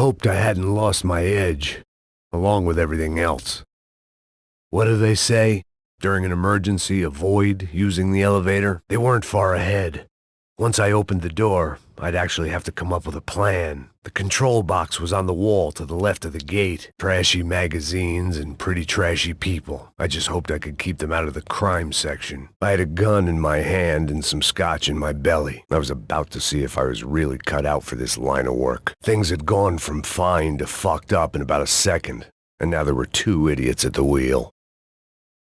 hoped I hadn't lost my edge, along with everything else. What do they say? During an emergency, avoid using the elevator. They weren't far ahead. Once I opened the door, I'd actually have to come up with a plan. The control box was on the wall to the left of the gate. Trashy magazines and pretty trashy people. I just hoped I could keep them out of the crime section. I had a gun in my hand and some scotch in my belly. I was about to see if I was really cut out for this line of work. Things had gone from fine to fucked up in about a second, and now there were two idiots at the wheel.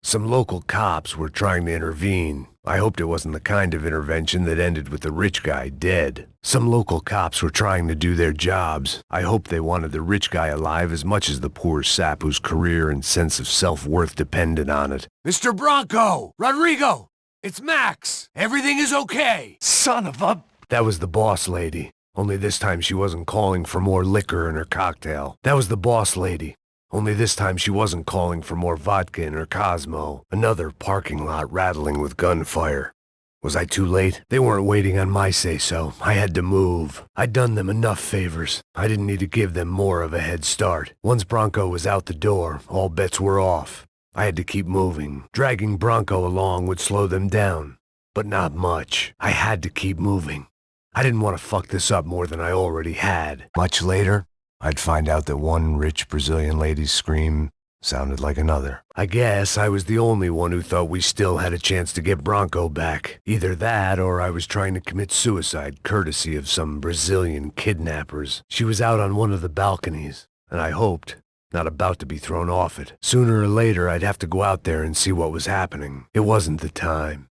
Some local cops were trying to intervene. I hoped it wasn't the kind of intervention that ended with the rich guy dead. Some local cops were trying to do their jobs. I hoped they wanted the rich guy alive as much as the poor sap whose career and sense of self-worth depended on it. Mr. Bronco! Rodrigo! It's Max! Everything is okay! Son of a... That was the boss lady. Only this time she wasn't calling for more liquor in her cocktail. That was the boss lady. Only this time she wasn't calling for more vodka in her Cosmo. Another parking lot rattling with gunfire. Was I too late? They weren't waiting on my say-so. I had to move. I'd done them enough favors. I didn't need to give them more of a head start. Once Bronco was out the door, all bets were off. I had to keep moving. Dragging Bronco along would slow them down. But not much. I had to keep moving. I didn't want to fuck this up more than I already had. Much later, I'd find out that one rich Brazilian lady's scream sounded like another. I guess I was the only one who thought we still had a chance to get Bronco back. Either that, or I was trying to commit suicide courtesy of some Brazilian kidnappers. She was out on one of the balconies, and I hoped, not about to be thrown off it. Sooner or later, I'd have to go out there and see what was happening. It wasn't the time.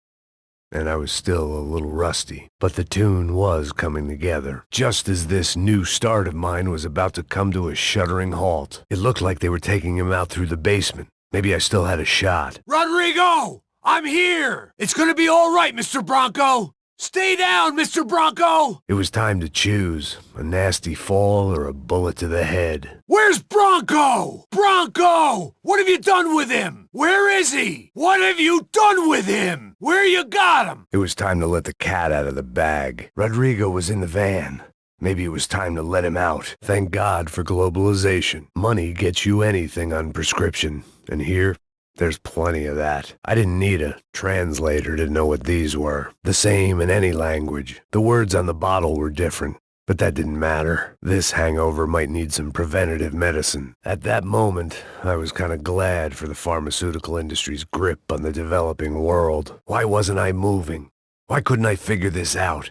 And I was still a little rusty, but the tune was coming together. Just as this new start of mine was about to come to a shuddering halt, it looked like they were taking him out through the basement. Maybe I still had a shot. Rodrigo! I'm here! It's gonna be all right, Mr. Bronco! Stay down, Mr. Bronco! It was time to choose, a nasty fall or a bullet to the head. Where's Bronco? Bronco! What have you done with him? Where is he? What have you done with him? Where you got him? It was time to let the cat out of the bag. Rodrigo was in the van. Maybe it was time to let him out. Thank God for globalization. Money gets you anything on prescription. And here, there's plenty of that. I didn't need a translator to know what these were. The same in any language. The words on the bottle were different, but that didn't matter. This hangover might need some preventative medicine. At that moment, I was kind of glad for the pharmaceutical industry's grip on the developing world. Why wasn't I moving? Why couldn't I figure this out?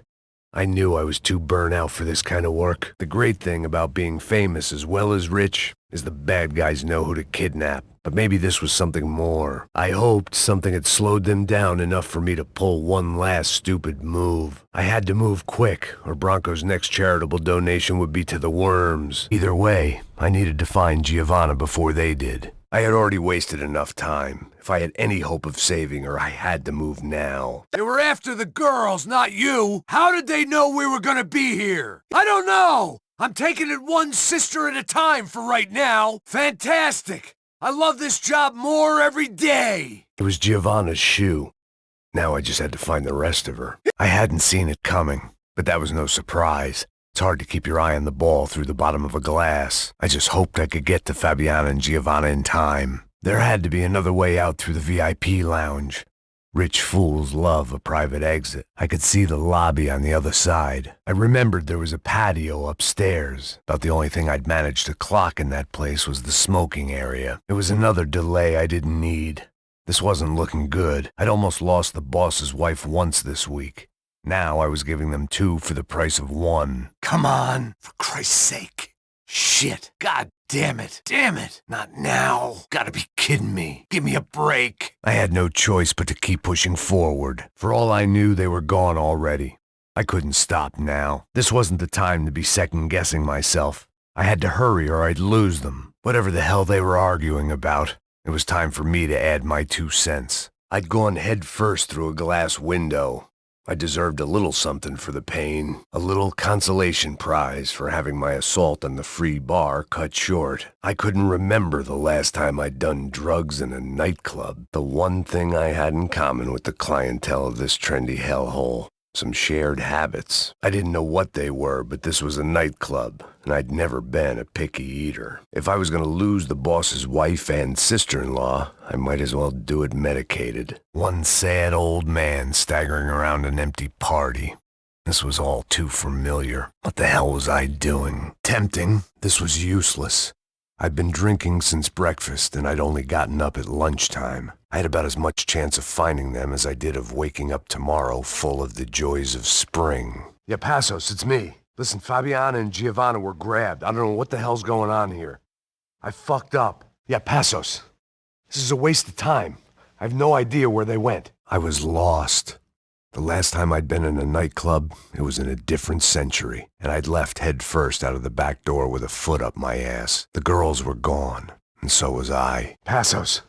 I knew I was too burnt out for this kind of work. The great thing about being famous as well as rich is the bad guys know who to kidnap. But maybe this was something more. I hoped something had slowed them down enough for me to pull one last stupid move. I had to move quick, or Bronco's next charitable donation would be to the worms. Either way, I needed to find Giovanna before they did. I had already wasted enough time. If I had any hope of saving her, I had to move now. They were after the girls, not you. How did they know we were gonna be here? I don't know. I'm taking it one sister at a time for right now. Fantastic. I love this job more every day. It was Giovanna's shoe. Now I just had to find the rest of her. I hadn't seen it coming, but that was no surprise. It's hard to keep your eye on the ball through the bottom of a glass. I just hoped I could get to Fabiana and Giovanna in time. There had to be another way out through the VIP lounge. Rich fools love a private exit. I could see the lobby on the other side. I remembered there was a patio upstairs. About the only thing I'd managed to clock in that place was the smoking area. It was another delay I didn't need. This wasn't looking good. I'd almost lost the boss's wife once this week. Now I was giving them two for the price of one. Come on, for Christ's sake. Shit, God damn it. Damn it. Not now. Gotta be kidding me. Give me a break. I had no choice but to keep pushing forward. For all I knew, they were gone already. I couldn't stop now. This wasn't the time to be second-guessing myself. I had to hurry or I'd lose them. Whatever the hell they were arguing about, it was time for me to add my 2 cents. I'd gone head first through a glass window. I deserved a little something for the pain, a little consolation prize for having my assault on the free bar cut short. I couldn't remember the last time I'd done drugs in a nightclub, the one thing I had in common with the clientele of this trendy hellhole. some shared habits. I didn't know what they were, but this was a nightclub, and I'd never been a picky eater. If I was going to lose the boss's wife and sister-in-law, I might as well do it medicated. One sad old man staggering around an empty party. This was all too familiar. What the hell was I doing? Tempting? This was useless. I'd been drinking since breakfast, and I'd only gotten up at lunchtime. I had about as much chance of finding them as I did of waking up tomorrow full of the joys of spring. Yeah, Passos, it's me. Listen, Fabiana and Giovanna were grabbed. I don't know what the hell's going on here. I fucked up. Yeah, Passos. This is a waste of time. I have no idea where they went. I was lost. The last time I'd been in a nightclub, it was in a different century, and I'd left head first out of the back door with a foot up my ass. The girls were gone, and so was I. Passos,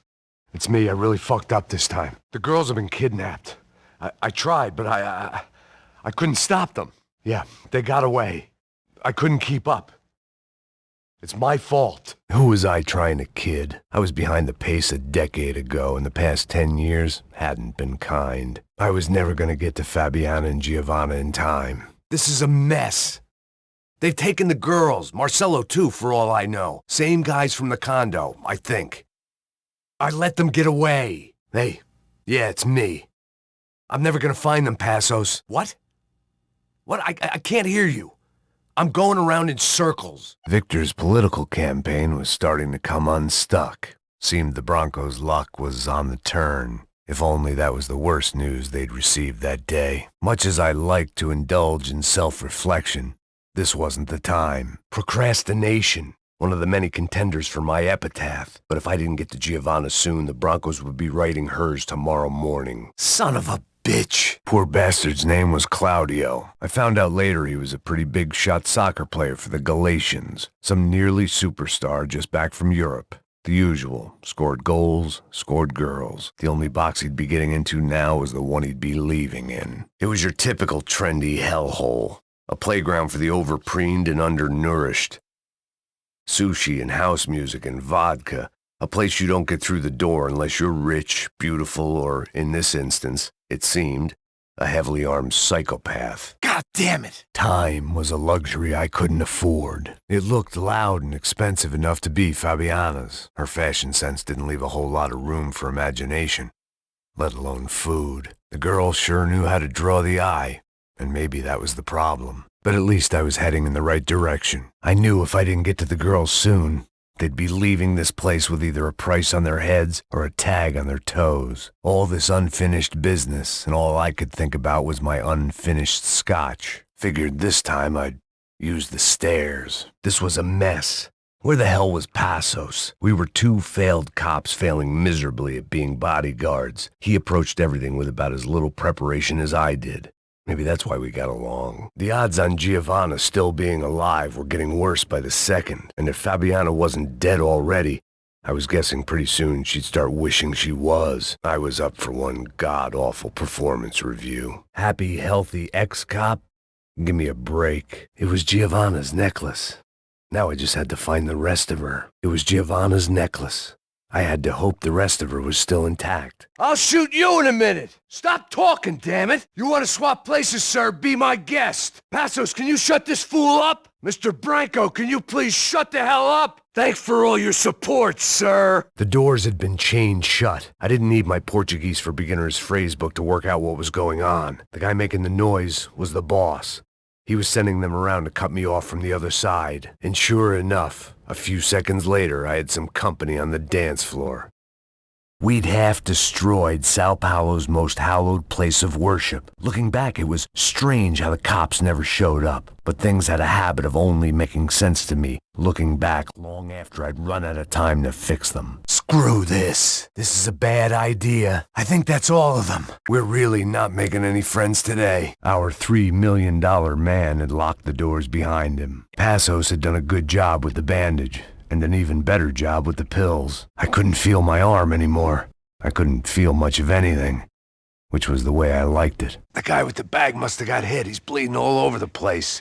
it's me. I really fucked up this time. The girls have been kidnapped. I tried, but I couldn't stop them. Yeah, they got away. I couldn't keep up. It's my fault. Who was I trying to kid? I was behind the pace a decade ago, and the past 10 years hadn't been kind. I was never going to get to Fabiana and Giovanna in time. This is a mess. They've taken the girls, Marcello too, for all I know. Same guys from the condo, I think. I let them get away. Hey, yeah, it's me. I'm never going to find them, Passos. What? What? I can't hear you. I'm going around in circles. Victor's political campaign was starting to come unstuck. Seemed the Broncos' luck was on the turn. If only that was the worst news they'd received that day. Much as I liked to indulge in self-reflection, this wasn't the time. Procrastination, one of the many contenders for my epitaph. But if I didn't get to Giovanna soon, the Broncos would be writing hers tomorrow morning. Son of a bitch. Poor bastard's name was Claudio. I found out later he was a pretty big shot soccer player for the Galatians. Some nearly superstar just back from Europe. The usual. Scored goals, scored girls. The only box he'd be getting into now was the one he'd be leaving in. It was your typical trendy hellhole. A playground for the overpreened and undernourished. Sushi and house music and vodka. A place you don't get through the door unless you're rich, beautiful, or, in this instance, it seemed, a heavily armed psychopath. God damn it! Time was a luxury I couldn't afford. It looked loud and expensive enough to be Fabiana's. Her fashion sense didn't leave a whole lot of room for imagination, let alone food. The girl sure knew how to draw the eye, and maybe that was the problem. But at least I was heading in the right direction. I knew if I didn't get to the girls soon, they'd be leaving this place with either a price on their heads or a tag on their toes. All this unfinished business, and all I could think about was my unfinished scotch. Figured this time I'd use the stairs. This was a mess. Where the hell was Passos? We were two failed cops failing miserably at being bodyguards. He approached everything with about as little preparation as I did. Maybe that's why we got along. The odds on Giovanna still being alive were getting worse by the second, and if Fabiana wasn't dead already, I was guessing pretty soon she'd start wishing she was. I was up for one god-awful performance review. Happy, healthy ex-cop? Give me a break. It was Giovanna's necklace. Now I just had to find the rest of her. It was Giovanna's necklace. I had to hope the rest of her was still intact. I'll shoot you in a minute! Stop talking, damn it! You want to swap places, sir? Be my guest! Passos, can you shut this fool up? Mr. Branco, can you please shut the hell up? Thanks for all your support, sir! The doors had been chained shut. I didn't need my Portuguese for Beginners phrase book to work out what was going on. The guy making the noise was the boss. He was sending them around to cut me off from the other side. And sure enough, a few seconds later, I had some company on the dance floor. We'd half destroyed Sao Paulo's most hallowed place of worship. Looking back, it was strange how the cops never showed up. But things had a habit of only making sense to me, looking back long after I'd run out of time to fix them. Screw this. This is a bad idea. I think that's all of them. We're really not making any friends today. Our $3 million man had locked the doors behind him. Passos had done a good job with the bandage, and an even better job with the pills. I couldn't feel my arm anymore. I couldn't feel much of anything, which was the way I liked it. The guy with the bag must have got hit. He's bleeding all over the place.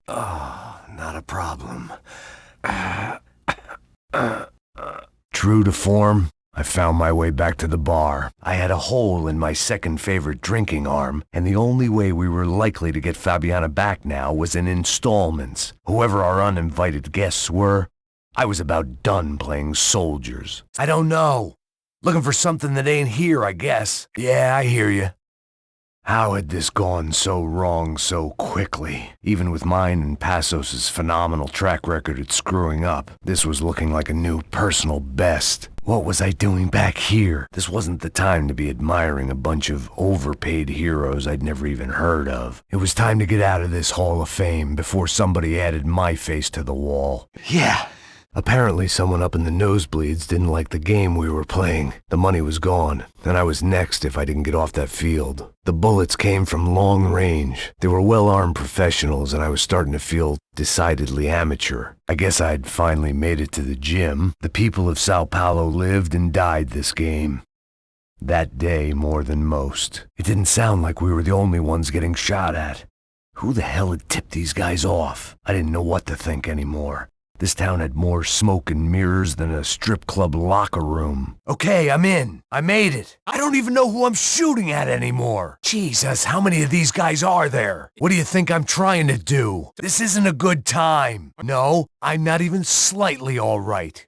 Oh, not a problem. True to form, I found my way back to the bar. I had a hole in my second favorite drinking arm, and the only way we were likely to get Fabiana back now was in installments. Whoever our uninvited guests were, I was about done playing soldiers. I don't know. Looking for something that ain't here, I guess. Yeah, I hear you. How had this gone so wrong so quickly? Even with mine and Passos's phenomenal track record at screwing up, this was looking like a new personal best. What was I doing back here? This wasn't the time to be admiring a bunch of overpaid heroes I'd never even heard of. It was time to get out of this Hall of Fame before somebody added my face to the wall. Yeah. Apparently someone up in the nosebleeds didn't like the game we were playing. The money was gone, and I was next if I didn't get off that field. The bullets came from long range. They were well-armed professionals, and I was starting to feel decidedly amateur. I guess I'd finally made it to the gym. The people of Sao Paulo lived and died this game. That day more than most. It didn't sound like we were the only ones getting shot at. Who the hell had tipped these guys off? I didn't know what to think anymore. This town had more smoke and mirrors than a strip club locker room. Okay, I'm in. I made it. I don't even know who I'm shooting at anymore. Jesus, how many of these guys are there? What do you think I'm trying to do? This isn't a good time. No, I'm not even slightly all right.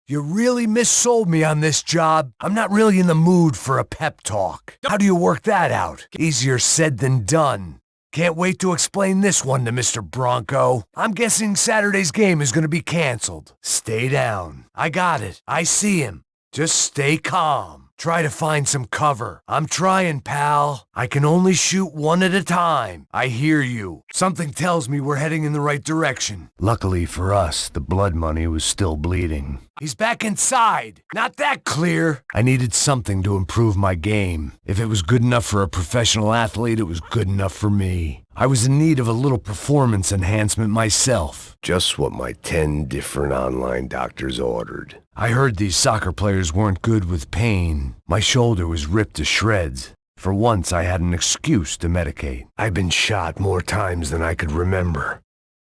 You really missold me on this job. I'm not really in the mood for a pep talk. How do you work that out? Easier said than done. Can't wait to explain this one to Mr. Bronco. I'm guessing Saturday's game is gonna be canceled. Stay down. I got it. I see him. Just stay calm. Try to find some cover. I'm trying, pal. I can only shoot one at a time. I hear you. Something tells me we're heading in the right direction. Luckily for us, the blood money was still bleeding. He's back inside. Not that clear. I needed something to improve my game. If it was good enough for a professional athlete, it was good enough for me. I was in need of a little performance enhancement myself. Just what my 10 different online doctors ordered. I heard these soccer players weren't good with pain. My shoulder was ripped to shreds. For once, I had an excuse to medicate. I'd been shot more times than I could remember.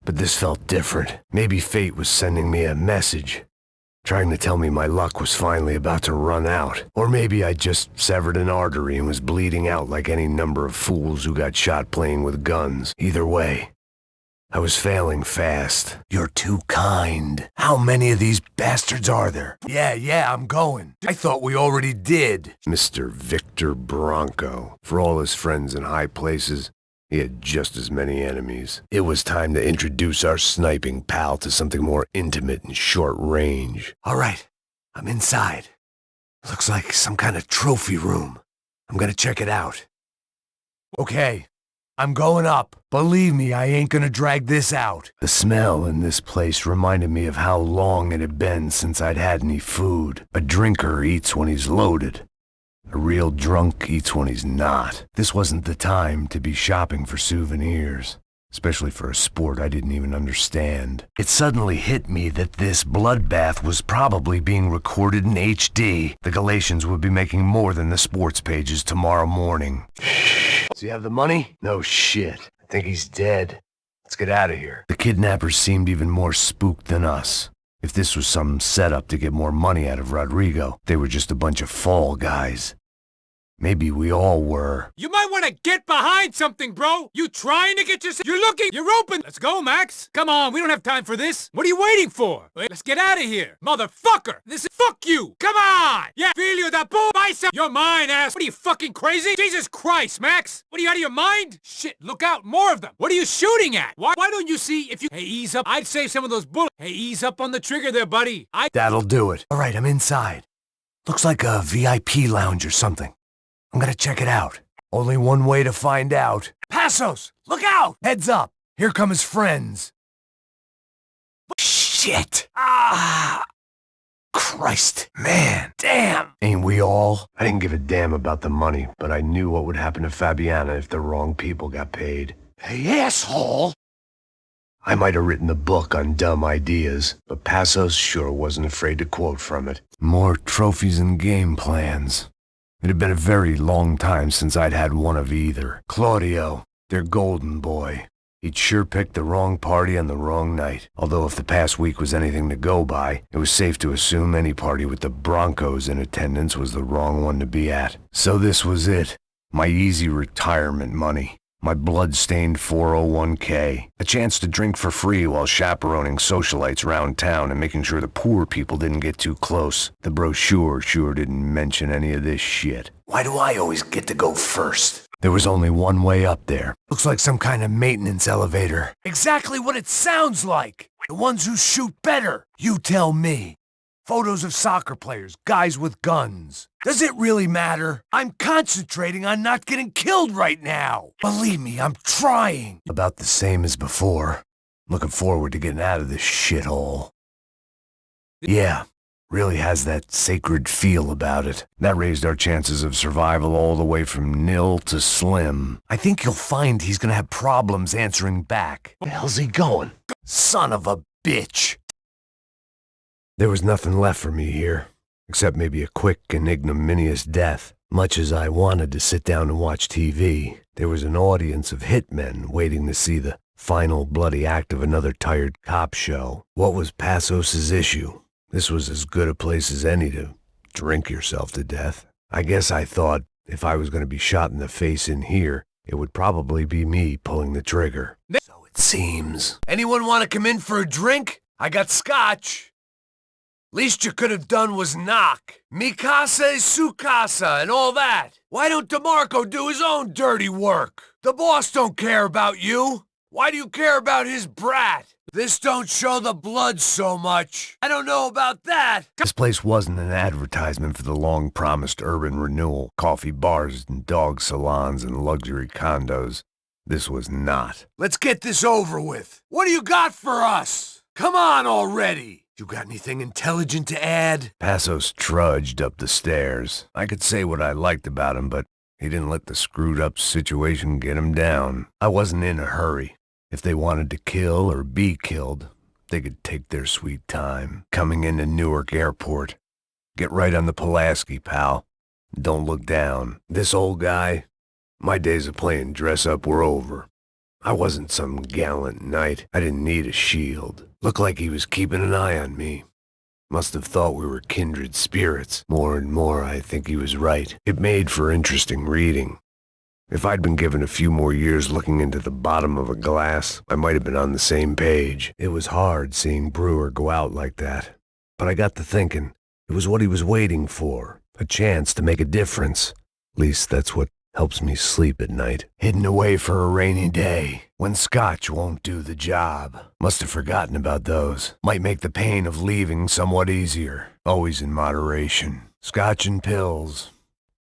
But this felt different. Maybe fate was sending me a message, trying to tell me my luck was finally about to run out. Or maybe I just severed an artery and was bleeding out like any number of fools who got shot playing with guns. Either way, I was failing fast. You're too kind. How many of these bastards are there? Yeah, I'm going. I thought we already did. Mr. Victor Bronco. For all his friends in high places, he had just as many enemies. It was time to introduce our sniping pal to something more intimate and short range. All right, I'm inside. Looks like some kind of trophy room. I'm gonna check it out. Okay, I'm going up. Believe me, I ain't gonna drag this out. The smell in this place reminded me of how long it had been since I'd had any food. A drinker eats when he's loaded. A real drunk eats when he's not. This wasn't the time to be shopping for souvenirs, especially for a sport I didn't even understand. It suddenly hit me that this bloodbath was probably being recorded in HD. The Galatians would be making more than the sports pages tomorrow morning. Shh. Does he have the money? No shit. I think he's dead. Let's get out of here. The kidnappers seemed even more spooked than us. If this was some setup to get more money out of Rodrigo, they were just a bunch of fall guys. Maybe we all were. You might want to get behind something, bro. You trying to get yourself... You're looking. You're open. Let's go, Max. Come on. We don't have time for this. What are you waiting for? Wait, let's get out of here. Motherfucker. This is... Fuck you. Come on. Yeah. Filho da puta. Bicep. You're mine, ass. What are you, fucking crazy? Jesus Christ, Max. What are you, out of your mind? Shit. Look out. More of them. What are you shooting at? Why don't you see if you... Hey, ease up. I'd save some of those bullets. Hey, ease up on the trigger there, buddy. That'll do it. All right, I'm inside. Looks like a VIP lounge or something. I'm gonna check it out. Only one way to find out. Passos! Look out! Heads up! Here come his friends. Shit! Ah! Christ! Man! Damn! Ain't we all? I didn't give a damn about the money, but I knew what would happen to Fabiana if the wrong people got paid. Hey, asshole! I might have written the book on dumb ideas, but Passos sure wasn't afraid to quote from it. More trophies and game plans. It had been a very long time since I'd had one of either. Claudio, their golden boy, He'd sure picked the wrong party on the wrong night. Although if the past week was anything to go by, it was safe to assume any party with the Broncos in attendance was the wrong one to be at. So this was it. My easy retirement money. My blood-stained 401k. A chance to drink for free while chaperoning socialites around town and making sure the poor people didn't get too close. The brochure sure didn't mention any of this shit. Why do I always get to go first? There was only one way up there. Looks like some kind of maintenance elevator. Exactly what it sounds like. The ones who shoot better. You tell me. Photos of soccer players, guys with guns. Does it really matter? I'm concentrating on not getting killed right now. Believe me, I'm trying. About the same as before. Looking forward to getting out of this shithole. Yeah, really has that sacred feel about it. That raised our chances of survival all the way from nil to slim. I think you'll find he's gonna have problems answering back. Where the hell's he going? Son of a bitch. There was nothing left for me here, except maybe a quick and ignominious death. Much as I wanted to sit down and watch TV, there was an audience of hitmen waiting to see the final bloody act of another tired cop show. What was Passos's issue? This was as good a place as any to drink yourself to death. I guess I thought if I was going to be shot in the face in here, it would probably be me pulling the trigger. So it seems. Anyone want to come in for a drink? I got scotch. Least you could have done was knock. Mi casa es su casa and all that. Why don't DeMarco do his own dirty work? The boss don't care about you. Why do you care about his brat? This don't show the blood so much. I don't know about that. This place wasn't an advertisement for the long-promised urban renewal, coffee bars and dog salons and luxury condos. This was not. Let's get this over with. What do you got for us? Come on already. You got anything intelligent to add? Passos trudged up the stairs. I could say what I liked about him, but he didn't let the screwed-up situation get him down. I wasn't in a hurry. If they wanted to kill or be killed, they could take their sweet time. Coming into Newark Airport. Get right on the Pulaski, pal. Don't look down. This old guy, my days of playing dress-up were over. I wasn't some gallant knight. I didn't need a shield. Looked like he was keeping an eye on me. Must have thought we were kindred spirits. More and more, I think he was right. It made for interesting reading. If I'd been given a few more years looking into the bottom of a glass, I might have been on the same page. It was hard seeing Brewer go out like that. But I got to thinking, it was what he was waiting for. A chance to make a difference. At least that's what helps me sleep at night. Hidden away for a rainy day, when scotch won't do the job. Must have forgotten about those. Might make the pain of leaving somewhat easier. Always in moderation. Scotch and pills.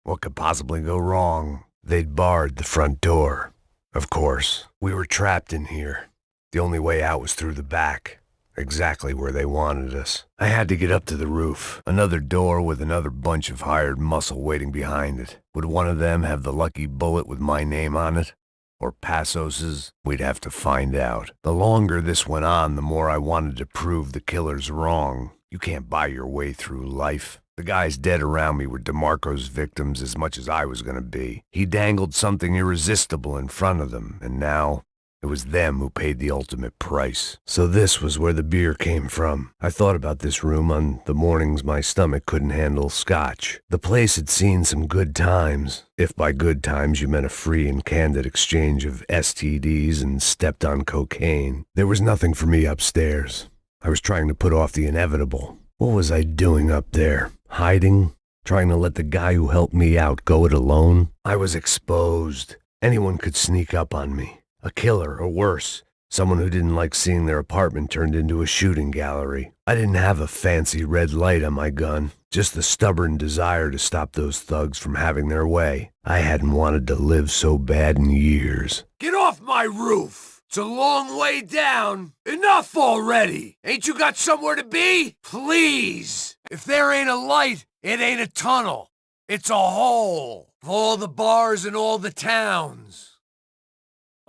What could possibly go wrong? They'd barred the front door. Of course, we were trapped in here. The only way out was through the back. Exactly where they wanted us. I had to get up to the roof. Another door with another bunch of hired muscle waiting behind it. Would one of them have the lucky bullet with my name on it? Or Passos's? We'd have to find out. The longer this went on, the more I wanted to prove the killers wrong. You can't buy your way through life. The guys dead around me were DeMarco's victims as much as I was going to be. He dangled something irresistible in front of them, and now it was them who paid the ultimate price. So this was where the beer came from. I thought about this room on the mornings my stomach couldn't handle scotch. The place had seen some good times, if by good times you meant a free and candid exchange of STDs and stepped on cocaine. There was nothing for me upstairs. I was trying to put off the inevitable. What was I doing up there? Hiding? Trying to let the guy who helped me out go it alone? I was exposed. Anyone could sneak up on me. A killer, or worse, someone who didn't like seeing their apartment turned into a shooting gallery. I didn't have a fancy red light on my gun, just the stubborn desire to stop those thugs from having their way. I hadn't wanted to live so bad in years. Get off my roof! It's a long way down. Enough already! Ain't you got somewhere to be? Please! If there ain't a light, it ain't a tunnel. It's a hole. Of all the bars in all the towns.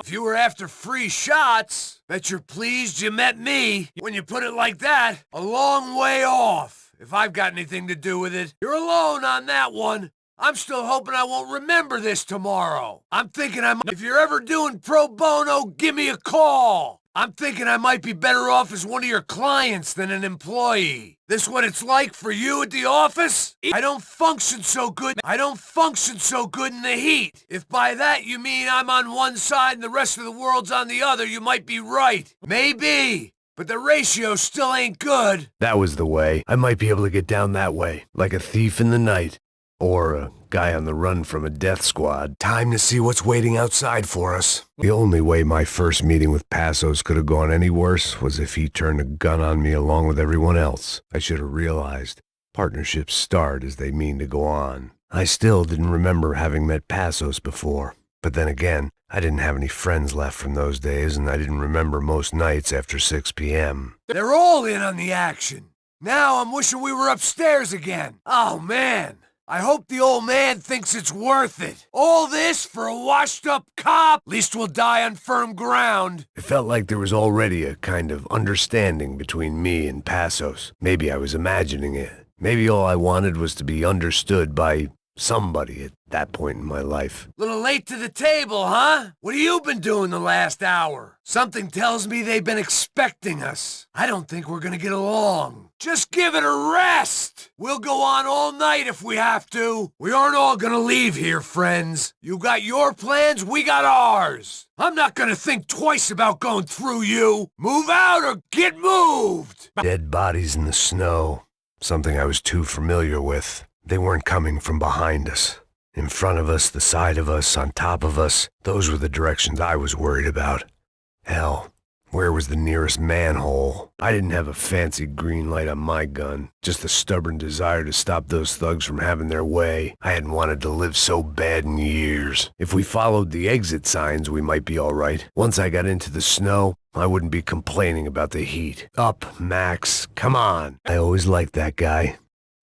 If you were after free shots, bet you're pleased you met me. When you put it like that, a long way off. If I've got anything to do with it, you're alone on that one. I'm still hoping I won't remember this tomorrow. I'm thinking if you're ever doing pro bono, give me a call. I'm thinking I might be better off as one of your clients than an employee. This what it's like for you at the office? I don't function so good in the heat. If by that you mean I'm on one side and the rest of the world's on the other, you might be right. Maybe. But the ratio still ain't good. That was the way. I might be able to get down that way, like a thief in the night. Or a guy on the run from a death squad. Time to see what's waiting outside for us. The only way my first meeting with Passos could have gone any worse was if he turned a gun on me along with everyone else. I should have realized. Partnerships start as they mean to go on. I still didn't remember having met Passos before. But then again, I didn't have any friends left from those days, and I didn't remember most nights after 6 p.m. They're all in on the action. Now I'm wishing we were upstairs again. Oh, man. I hope the old man thinks it's worth it. All this for a washed-up cop? Least we'll die on firm ground. It felt like there was already a kind of understanding between me and Passos. Maybe I was imagining it. Maybe all I wanted was to be understood by somebody at that point in my life. Little late to the table, huh? What have you been doing the last hour? Something tells me they've been expecting us. I don't think we're gonna get along. Just give it a rest. We'll go on all night if we have to. We aren't all gonna leave here, friends. You got your plans, we got ours. I'm not gonna think twice about going through you. Move out or get moved. Dead bodies in the snow. Something I was too familiar with. They weren't coming from behind us. In front of us, the side of us, on top of us. Those were the directions I was worried about. Hell, where was the nearest manhole? I didn't have a fancy green light on my gun, just a stubborn desire to stop those thugs from having their way. I hadn't wanted to live so bad in years. If we followed the exit signs, we might be all right. Once I got into the snow, I wouldn't be complaining about the heat. Up, Max, come on. I always liked that guy.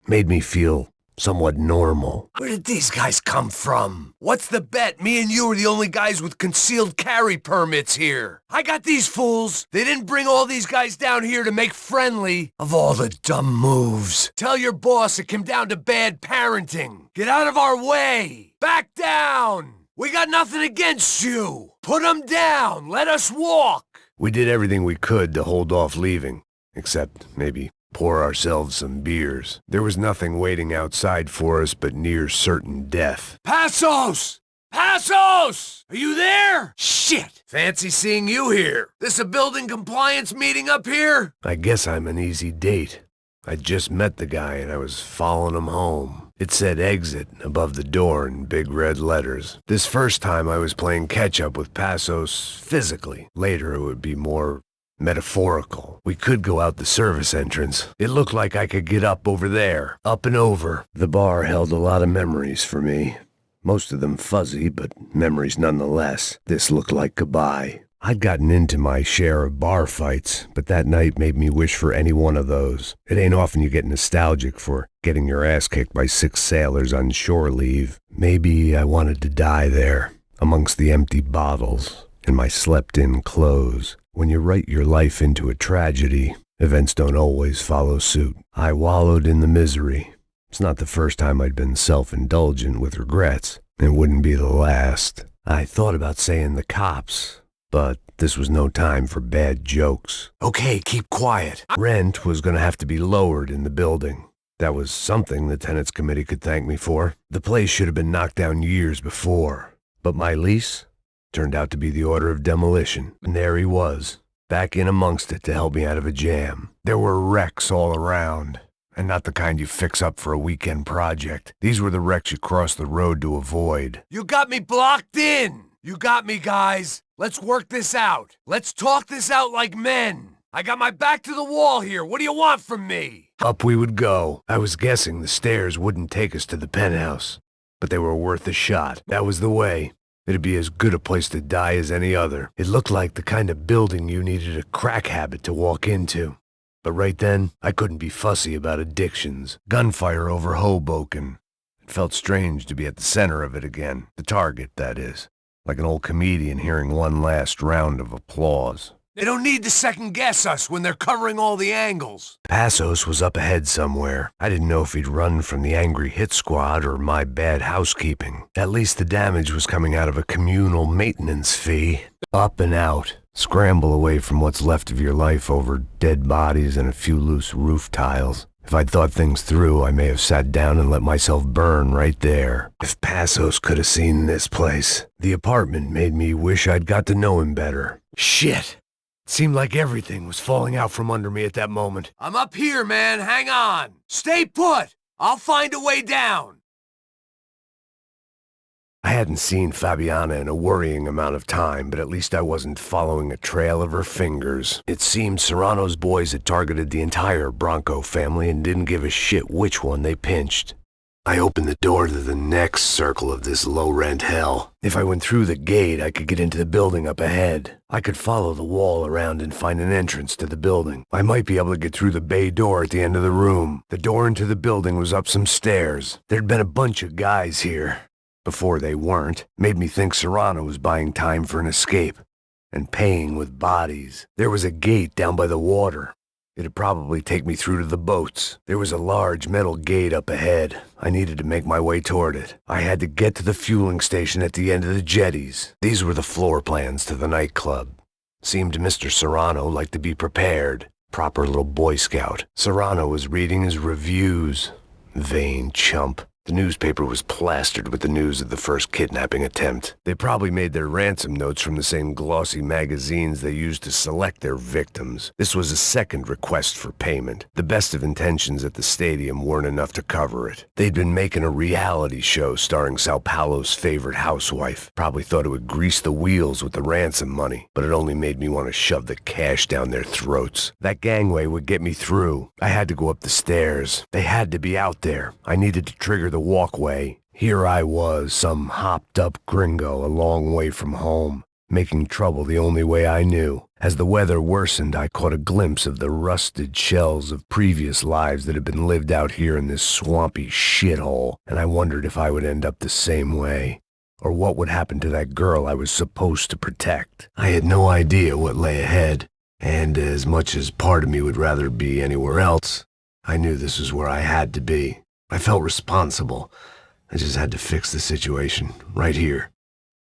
Made me feel somewhat normal. Where did these guys come from? What's the bet? Me and you are the only guys with concealed carry permits here. I got these fools. They didn't bring all these guys down here to make friendly. Of all the dumb moves. Tell your boss it came down to bad parenting. Get out of our way. Back down. We got nothing against you. Put them down. Let us walk. We did everything we could to hold off leaving, except maybe pour ourselves some beers. There was nothing waiting outside for us but near certain death. Passos! Passos! Are you there? Shit! Fancy seeing you here. This a building compliance meeting up here? I guess I'm an easy date. I just met the guy and I was following him home. It said exit above the door in big red letters. This first time I was playing catch-up with Passos physically. Later it would be more metaphorical. We could go out the service entrance. It looked like I could get up over there. Up and over. The bar held a lot of memories for me. Most of them fuzzy, but memories nonetheless. This looked like goodbye. I'd gotten into my share of bar fights, but that night made me wish for any one of those. It ain't often you get nostalgic for getting your ass kicked by 6 sailors on shore leave. Maybe I wanted to die there, amongst the empty bottles and my slept-in clothes. When you write your life into a tragedy, events don't always follow suit. I wallowed in the misery. It's not the first time I'd been self-indulgent with regrets. It wouldn't be the last. I thought about saying the cops, but this was no time for bad jokes. Okay, keep quiet. Rent was going to have to be lowered in the building. That was something the tenants committee could thank me for. The place should have been knocked down years before. But my lease turned out to be the order of demolition. And there he was, back in amongst it to help me out of a jam. There were wrecks all around, and not the kind you fix up for a weekend project. These were the wrecks you cross the road to avoid. You got me blocked in. You got me, guys. Let's work this out. Let's talk this out like men. I got my back to the wall here. What do you want from me? Up we would go. I was guessing the stairs wouldn't take us to the penthouse, but they were worth a shot. That was the way. It'd be as good a place to die as any other. It looked like the kind of building you needed a crack habit to walk into. But right then, I couldn't be fussy about addictions. Gunfire over Hoboken. It felt strange to be at the center of it again. The target, that is. Like an old comedian hearing one last round of applause. They don't need to second-guess us when they're covering all the angles. Passos was up ahead somewhere. I didn't know if he'd run from the angry hit squad or my bad housekeeping. At least the damage was coming out of a communal maintenance fee. Up and out. Scramble away from what's left of your life over dead bodies and a few loose roof tiles. If I'd thought things through, I may have sat down and let myself burn right there. If Passos could have seen this place. The apartment made me wish I'd got to know him better. Shit! It seemed like everything was falling out from under me at that moment. I'm up here, man. Hang on. Stay put. I'll find a way down. I hadn't seen Fabiana in a worrying amount of time, but at least I wasn't following a trail of her fingers. It seemed Serrano's boys had targeted the entire Bronco family and didn't give a shit which one they pinched. I opened the door to the next circle of this low-rent hell. If I went through the gate, I could get into the building up ahead. I could follow the wall around and find an entrance to the building. I might be able to get through the bay door at the end of the room. The door into the building was up some stairs. There'd been a bunch of guys here. Before they weren't, made me think Serrano was buying time for an escape, and paying with bodies. There was a gate down by the water. It'd probably take me through to the boats. There was a large metal gate up ahead. I needed to make my way toward it. I had to get to the fueling station at the end of the jetties. These were the floor plans to the nightclub. Seemed Mr. Serrano liked to be prepared. Proper little Boy Scout. Serrano was reading his reviews. Vain chump. The newspaper was plastered with the news of the first kidnapping attempt. They probably made their ransom notes from the same glossy magazines they used to select their victims. This was a second request for payment. The best of intentions at the stadium weren't enough to cover it. They'd been making a reality show starring Sao Paulo's favorite housewife. Probably thought it would grease the wheels with the ransom money, but it only made me want to shove the cash down their throats. That gangway would get me through. I had to go up the stairs. They had to be out there. I needed to trigger the walkway. Here I was, some hopped-up gringo a long way from home, making trouble the only way I knew. As the weather worsened, I caught a glimpse of the rusted shells of previous lives that had been lived out here in this swampy shithole, and I wondered if I would end up the same way, or what would happen to that girl I was supposed to protect. I had no idea what lay ahead, and as much as part of me would rather be anywhere else, I knew this was where I had to be. I felt responsible. I just had to fix the situation, right here.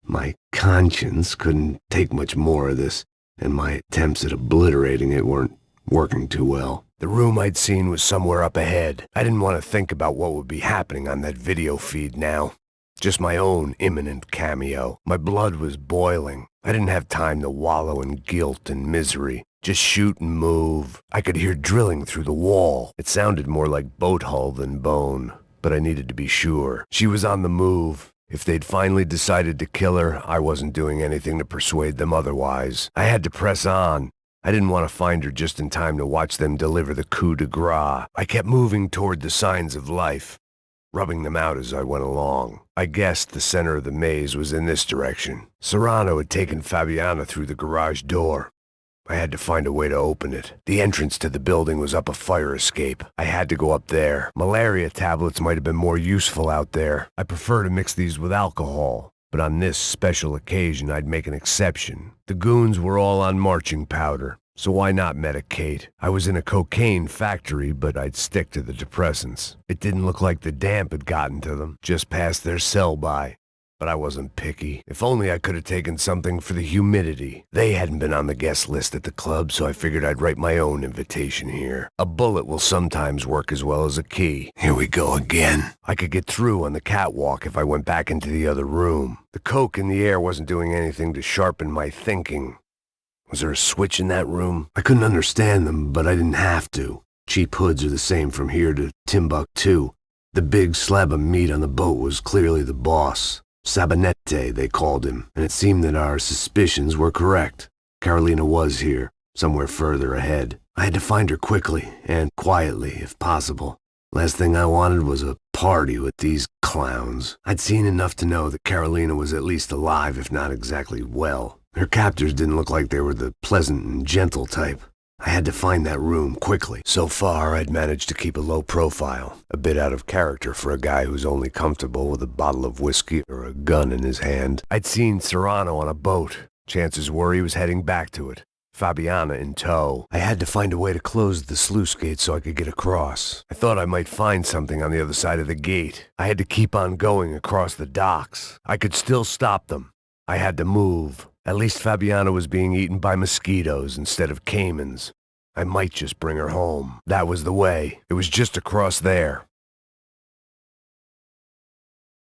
My conscience couldn't take much more of this, and my attempts at obliterating it weren't working too well. The room I'd seen was somewhere up ahead. I didn't want to think about what would be happening on that video feed now. Just my own imminent cameo. My blood was boiling. I didn't have time to wallow in guilt and misery. Just shoot and move. I could hear drilling through the wall. It sounded more like boat hull than bone, but I needed to be sure. She was on the move. If they'd finally decided to kill her, I wasn't doing anything to persuade them otherwise. I had to press on. I didn't want to find her just in time to watch them deliver the coup de grace. I kept moving toward the signs of life, rubbing them out as I went along. I guessed the center of the maze was in this direction. Serrano had taken Fabiana through the garage door. I had to find a way to open it. The entrance to the building was up a fire escape. I had to go up there. Malaria tablets might have been more useful out there. I prefer to mix these with alcohol, but on this special occasion I'd make an exception. The goons were all on marching powder, so why not medicate? I was in a cocaine factory, but I'd stick to the depressants. It didn't look like the damp had gotten to them, just past their sell-by. But I wasn't picky. If only I could have taken something for the humidity. They hadn't been on the guest list at the club, so I figured I'd write my own invitation here. A bullet will sometimes work as well as a key. Here we go again. I could get through on the catwalk if I went back into the other room. The coke in the air wasn't doing anything to sharpen my thinking. Was there a switch in that room? I couldn't understand them, but I didn't have to. Cheap hoods are the same from here to Timbuktu. The big slab of meat on the boat was clearly the boss. Sabinete, they called him, and it seemed that our suspicions were correct. Carolina was here, somewhere further ahead. I had to find her quickly, and quietly, if possible. Last thing I wanted was a party with these clowns. I'd seen enough to know that Carolina was at least alive, if not exactly well. Her captors didn't look like they were the pleasant and gentle type. I had to find that room quickly. So far, I'd managed to keep a low profile, a bit out of character for a guy who's only comfortable with a bottle of whiskey or a gun in his hand. I'd seen Serrano on a boat. Chances were he was heading back to it. Fabiana in tow. I had to find a way to close the sluice gate so I could get across. I thought I might find something on the other side of the gate. I had to keep on going across the docks. I could still stop them. I had to move. At least Fabiana was being eaten by mosquitoes instead of caimans. I might just bring her home. That was the way. It was just across there.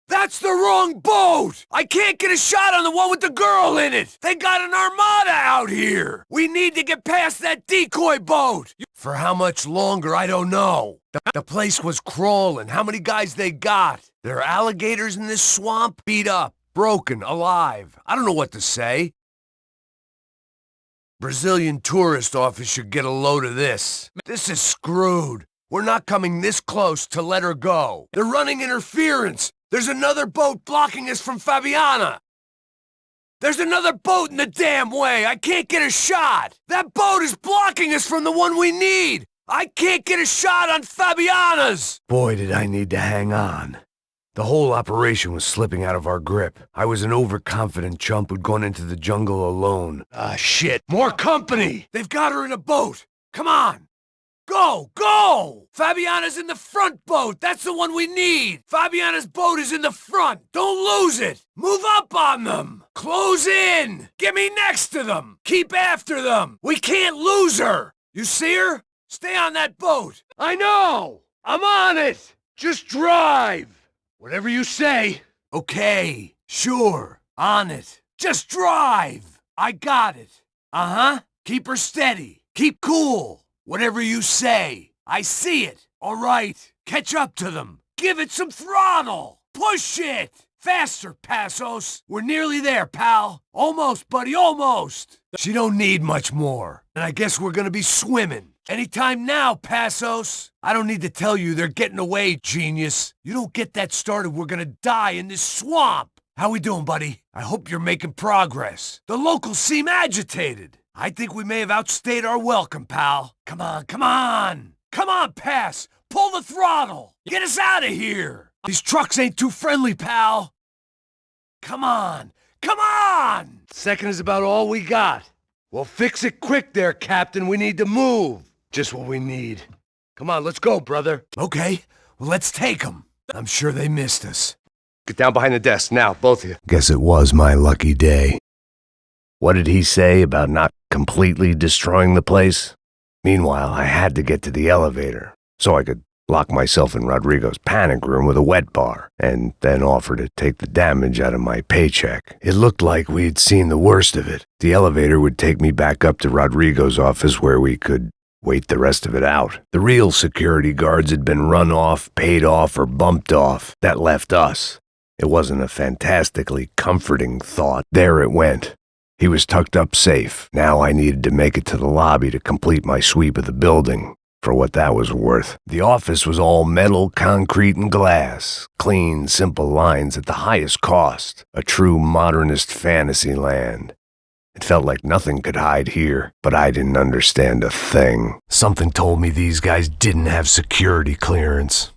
That's the wrong boat! I can't get a shot on the one with the girl in it! They got an armada out here! We need to get past that decoy boat! For how much longer, I don't know. The place was crawling. How many guys they got? There are alligators in this swamp? Beat up, broken, alive. I don't know what to say. Brazilian tourist office should get a load of this. This is screwed. We're not coming this close to let her go. They're running interference. There's another boat blocking us from Fabiana. There's another boat in the damn way. I can't get a shot. That boat is blocking us from the one we need. I can't get a shot on Fabiana's. Boy, did I need to hang on. The whole operation was slipping out of our grip. I was an overconfident chump who'd gone into the jungle alone. Ah, shit. More company. They've got her in a boat. Come on. Go! Go! Fabiana's in the front boat! That's the one we need! Fabiana's boat is in the front! Don't lose it! Move up on them! Close in! Get me next to them! Keep after them! We can't lose her! You see her? Stay on that boat! I know! I'm on it! Just drive! Whatever you say. Okay, sure, on it. Just drive! I got it. Uh-huh. Keep her steady. Keep cool. Whatever you say. I see it. All right. Catch up to them. Give it some throttle. Push it. Faster, Passos. We're nearly there, pal. Almost, buddy, almost. She don't need much more. And I guess we're gonna be swimming. Anytime now, Passos. I don't need to tell you they're getting away, genius. You don't get that started, we're gonna die in this swamp. How we doing, buddy? I hope you're making progress. The locals seem agitated. I think we may have outstayed our welcome, pal. Come on, come on! Come on, Pass! Pull the throttle! Get us out of here! These trucks ain't too friendly, pal! Come on! Come on! Second is about all we got. Well, fix it quick there, Captain. We need to move. Just what we need. Come on, let's go, brother. Okay, well, let's take them. I'm sure they missed us. Get down behind the desk now, both of you. Guess it was my lucky day. What did he say about not completely destroying the place? Meanwhile, I had to get to the elevator, so I could lock myself in Rodrigo's panic room with a wet bar, and then offer to take the damage out of my paycheck. It looked like we'd seen the worst of it. The elevator would take me back up to Rodrigo's office where we could wait the rest of it out. The real security guards had been run off, paid off, or bumped off. That left us. It wasn't a fantastically comforting thought. There it went. He was tucked up safe. Now I needed to make it to the lobby to complete my sweep of the building, for what that was worth. The office was all metal, concrete, and glass. Clean, simple lines at the highest cost. A true modernist fantasy land. It felt like nothing could hide here, but I didn't understand a thing. Something told me these guys didn't have security clearance.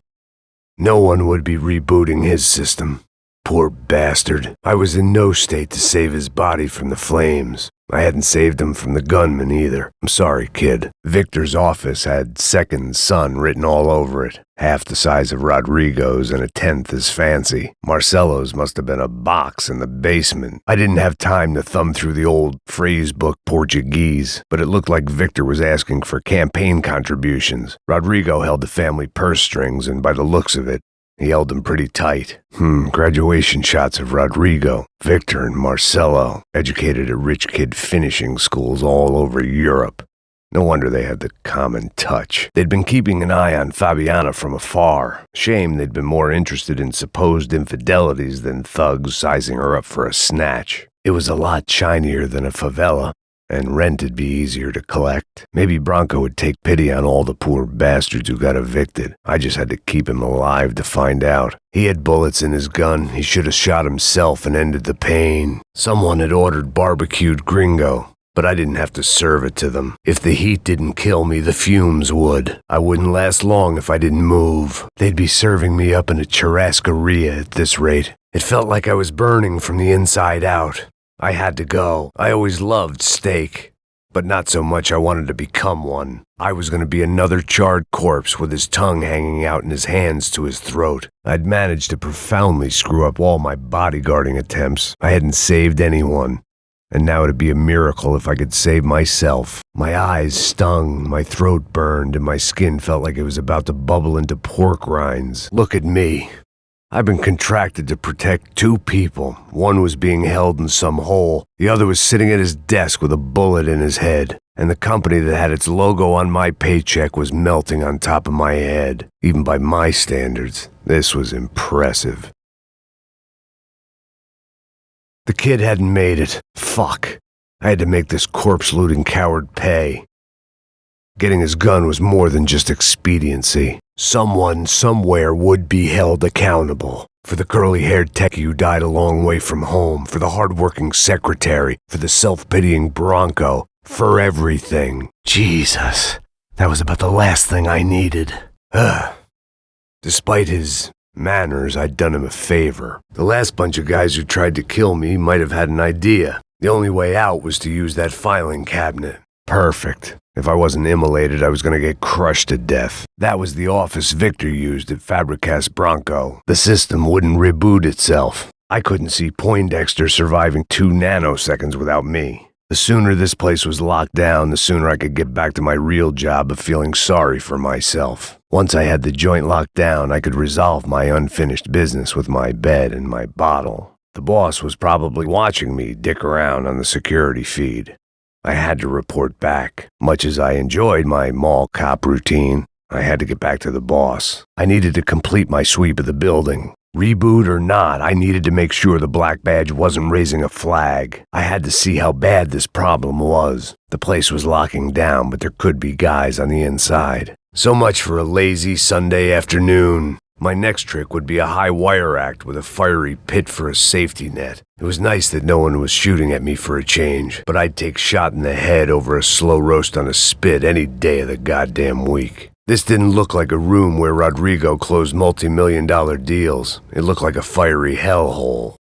No one would be rebooting his system. Poor bastard. I was in no state to save his body from the flames. I hadn't saved him from the gunman either. I'm sorry, kid. Victor's office had second son written all over it. Half the size of Rodrigo's and a tenth as fancy. Marcelo's must have been a box in the basement. I didn't have time to thumb through the old phrase book Portuguese, but it looked like Victor was asking for campaign contributions. Rodrigo held the family purse strings, and by the looks of it, he held them pretty tight. Graduation shots of Rodrigo, Victor, and Marcelo, educated at rich kid finishing schools all over Europe. No wonder they had the common touch. They'd been keeping an eye on Fabiana from afar. Shame they'd been more interested in supposed infidelities than thugs sizing her up for a snatch. It was a lot shinier than a favela, and rent'd be easier to collect. Maybe Bronco would take pity on all the poor bastards who got evicted. I just had to keep him alive to find out. He had bullets in his gun. He should have shot himself and ended the pain. Someone had ordered barbecued gringo, but I didn't have to serve it to them. If the heat didn't kill me, the fumes would. I wouldn't last long if I didn't move. They'd be serving me up in a churrascaria at this rate. It felt like I was burning from the inside out. I had to go. I always loved steak, but but not so much I wanted to become one. I was going to be another charred corpse with his tongue hanging out and his hands to his throat. I'd managed to profoundly screw up all my bodyguarding attempts. I hadn't saved anyone. And now it'd be a miracle if I could save myself. My eyes stung, my throat burned, and my skin felt like it was about to bubble into pork rinds. Look at me. I've been contracted to protect two people. One was being held in some hole. The other was sitting at his desk with a bullet in his head. And the company that had its logo on my paycheck was melting on top of my head. Even by my standards, this was impressive. The kid hadn't made it. Fuck. I had to make this corpse-looting coward pay. Getting his gun was more than just expediency. Someone, somewhere would be held accountable. For the curly-haired techie who died a long way from home, for the hard-working secretary, for the self-pitying Bronco, for everything. Jesus, that was about the last thing I needed. Despite his manners, I'd done him a favor. The last bunch of guys who tried to kill me might have had an idea. The only way out was to use that filing cabinet. Perfect. If I wasn't immolated, I was going to get crushed to death. That was the office Victor used at Fabricast Bronco. The system wouldn't reboot itself. I couldn't see Poindexter surviving 2 nanoseconds without me. The sooner this place was locked down, the sooner I could get back to my real job of feeling sorry for myself. Once I had the joint locked down, I could resolve my unfinished business with my bed and my bottle. The boss was probably watching me dick around on the security feed. I had to report back. Much as I enjoyed my mall cop routine, I had to get back to the boss. I needed to complete my sweep of the building. Reboot or not, I needed to make sure the black badge wasn't raising a flag. I had to see how bad this problem was. The place was locking down, but there could be guys on the inside. So much for a lazy Sunday afternoon. My next trick would be a high wire act with a fiery pit for a safety net. It was nice that no one was shooting at me for a change, but I'd take shot in the head over a slow roast on a spit any day of the goddamn week. This didn't look like a room where Rodrigo closed multi-million-dollar deals. It looked like a fiery hellhole.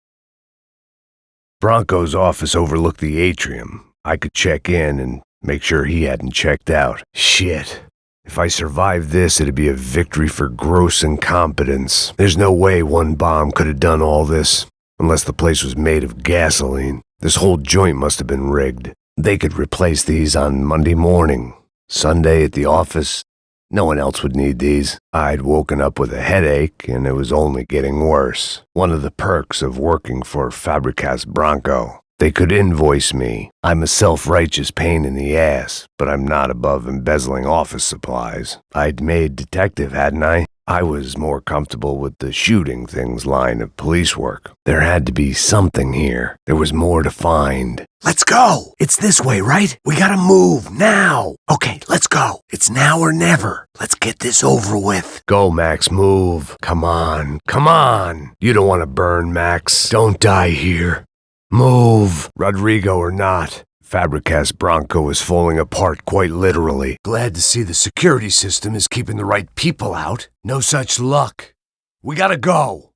Bronco's office overlooked the atrium. I could check in and make sure he hadn't checked out. Shit. If I survived this, it'd be a victory for gross incompetence. There's no way one bomb could have done all this, unless the place was made of gasoline. This whole joint must have been rigged. They could replace these on Monday morning. Sunday at the office, no one else would need these. I'd woken up with a headache, and it was only getting worse. One of the perks of working for Fabricast Bronco. They could invoice me. I'm a self-righteous pain in the ass, but I'm not above embezzling office supplies. I'd made detective, hadn't I? I was more comfortable with the shooting things line of police work. There had to be something here. There was more to find. Let's go! It's this way, right? We gotta move, now! Okay, let's go. It's now or never. Let's get this over with. Go, Max, move. Come on, come on. You don't want to burn, Max. Don't die here. Move, Rodrigo or not. Fabricast Bronco is falling apart quite literally. Glad to see the security system is keeping the right people out. No such luck. We gotta go.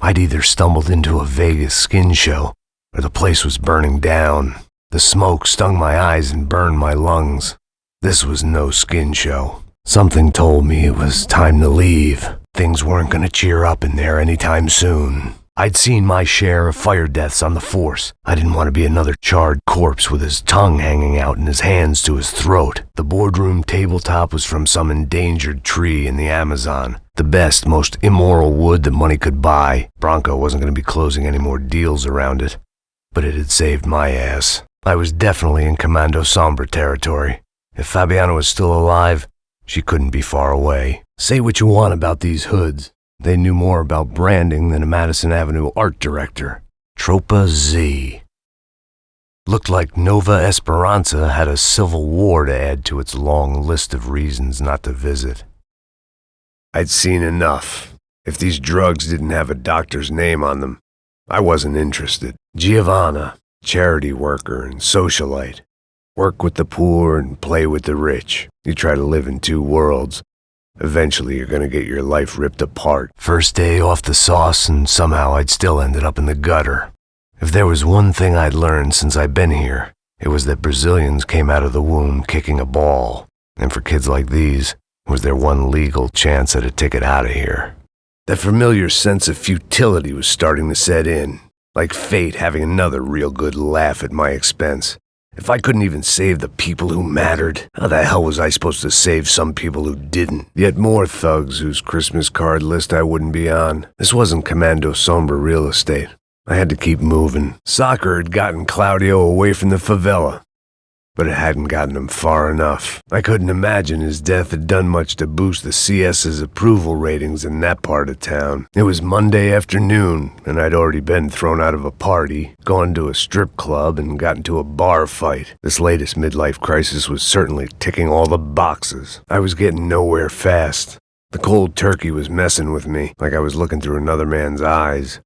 I'd either stumbled into a Vegas skin show, or the place was burning down. The smoke stung my eyes and burned my lungs. This was no skin show. Something told me it was time to leave. Things weren't gonna cheer up in there anytime soon. I'd seen my share of fire deaths on the force. I didn't want to be another charred corpse with his tongue hanging out and his hands to his throat. The boardroom tabletop was from some endangered tree in the Amazon. The best, most immoral wood that money could buy. Bronco wasn't going to be closing any more deals around it. But it had saved my ass. I was definitely in Commando Sombra territory. If Fabiana was still alive, she couldn't be far away. Say what you want about these hoods. They knew more about branding than a Madison Avenue art director. Tropa Z. Looked like Nova Esperanza had a civil war to add to its long list of reasons not to visit. I'd seen enough. If these drugs didn't have a doctor's name on them, I wasn't interested. Giovanna, charity worker and socialite. Work with the poor and play with the rich. You try to live in two worlds. Eventually, you're gonna get your life ripped apart. First day off the sauce, and somehow I'd still ended up in the gutter. If there was one thing I'd learned since I'd been here, It was that Brazilians came out of the womb kicking a ball, and for kids like these, was their one legal chance at a ticket out of here. That familiar sense of futility was starting to set in, like fate having another real good laugh at my expense. If I couldn't even save the people who mattered, how the hell was I supposed to save some people who didn't? Yet more thugs whose Christmas card list I wouldn't be on. This wasn't Commando Sombra real estate. I had to keep moving. Soccer had gotten Claudio away from the favela, but it hadn't gotten him far enough. I couldn't imagine his death had done much to boost the CS's approval ratings in that part of town. It was Monday afternoon, and I'd already been thrown out of a party, gone to a strip club, and got into a bar fight. This latest midlife crisis was certainly ticking all the boxes. I was getting nowhere fast. The cold turkey was messing with me, like I was looking through another man's eyes.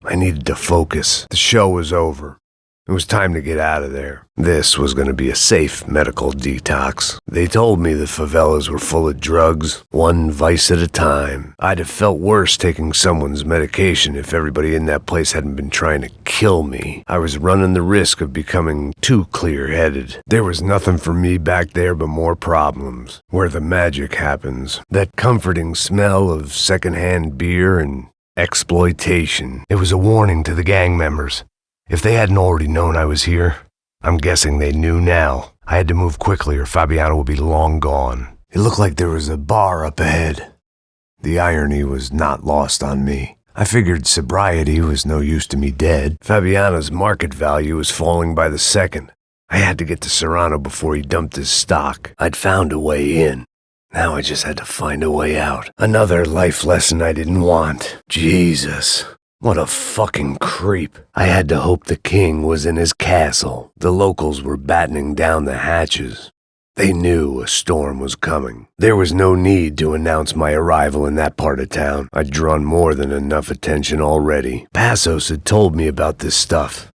I needed to focus. The show was over. It was time to get out of there. This was going to be a safe medical detox. They told me the favelas were full of drugs, one vice at a time. I'd have felt worse taking someone's medication if everybody in that place hadn't been trying to kill me. I was running the risk of becoming too clear-headed. There was nothing for me back there but more problems, where the magic happens. That comforting smell of secondhand beer and exploitation. It was a warning to the gang members. If they hadn't already known I was here, I'm guessing they knew now. I had to move quickly or Fabiano would be long gone. It looked like there was a bar up ahead. The irony was not lost on me. I figured sobriety was no use to me dead. Fabiano's market value was falling by the second. I had to get to Serrano before he dumped his stock. I'd found a way in. Now I just had to find a way out. Another life lesson I didn't want. Jesus. What a fucking creep. I had to hope the king was in his castle. The locals were battening down the hatches. They knew a storm was coming. There was no need to announce my arrival in that part of town. I'd drawn more than enough attention already. Passos had told me about this stuff.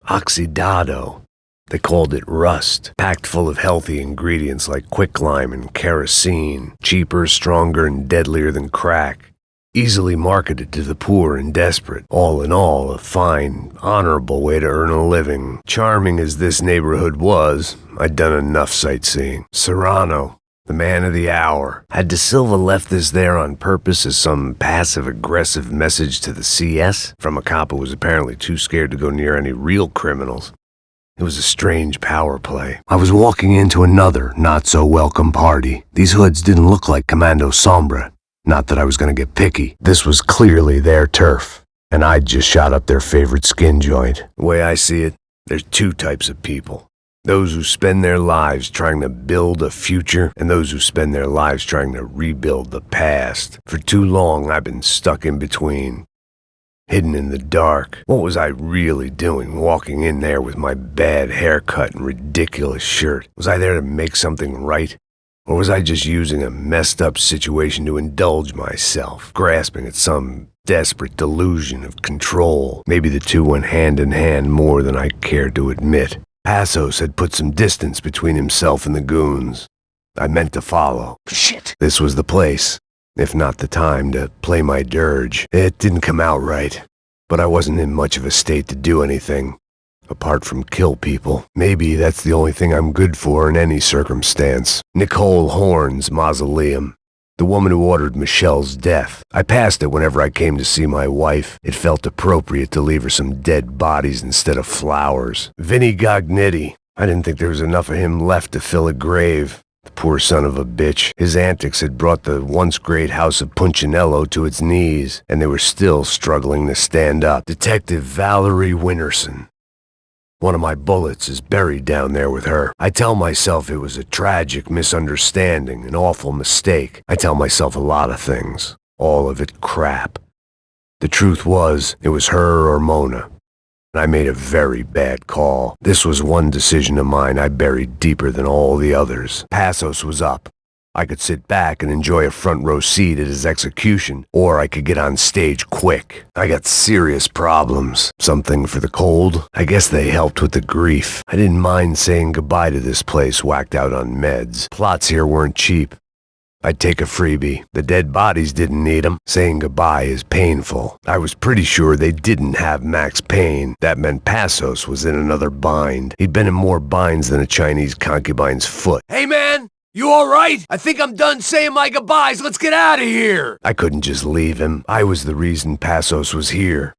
Oxidado. They called it rust, packed full of healthy ingredients like quicklime and kerosene, cheaper, stronger, and deadlier than crack. Easily marketed to the poor and desperate. All in all, a fine, honorable way to earn a living. Charming as this neighborhood was, I'd done enough sightseeing. Serrano, the man of the hour. Had De Silva left this there on purpose as some passive-aggressive message to the CS? From a cop who was apparently too scared to go near any real criminals. It was a strange power play. I was walking into another not-so-welcome party. These hoods didn't look like Commando Sombra. Not that I was going to get picky. This was clearly their turf, and I'd just shot up their favorite skin joint. The way I see it, there's two types of people. Those who spend their lives trying to build a future, and those who spend their lives trying to rebuild the past. For too long, I've been stuck in between. Hidden in the dark. What was I really doing walking in there with my bad haircut and ridiculous shirt? Was I there to make something right? Or was I just using a messed up situation to indulge myself, grasping at some desperate delusion of control? Maybe the two went hand in hand more than I cared to admit. Passos had put some distance between himself and the goons. I meant to follow. Shit. This was the place, if not the time, to play my dirge. It didn't come out right, but I wasn't in much of a state to do anything. Apart from kill people. Maybe that's the only thing I'm good for in any circumstance. Nicole Horn's mausoleum. The woman who ordered Michelle's death. I passed it whenever I came to see my wife. It felt appropriate to leave her some dead bodies instead of flowers. Vinny Gognitti. I didn't think there was enough of him left to fill a grave. The poor son of a bitch. His antics had brought the once great house of Punchinello to its knees, and they were still struggling to stand up. Detective Valerie Winterson. One of my bullets is buried down there with her. I tell myself it was a tragic misunderstanding, an awful mistake. I tell myself a lot of things. All of it crap. The truth was, it was her or Mona. And I made a very bad call. This was one decision of mine I buried deeper than all the others. Passos was up. I could sit back and enjoy a front row seat at his execution, or I could get on stage quick. I got serious problems. Something for the cold? I guess they helped with the grief. I didn't mind saying goodbye to this place whacked out on meds. Plots here weren't cheap. I'd take a freebie. The dead bodies didn't need 'em. Saying goodbye is painful. I was pretty sure they didn't have Max Payne. That meant Passos was in another bind. He'd been in more binds than a Chinese concubine's foot. Hey, man! You alright? I think I'm done saying my goodbyes. Let's get out of here! I couldn't just leave him. I was the reason Passos was here.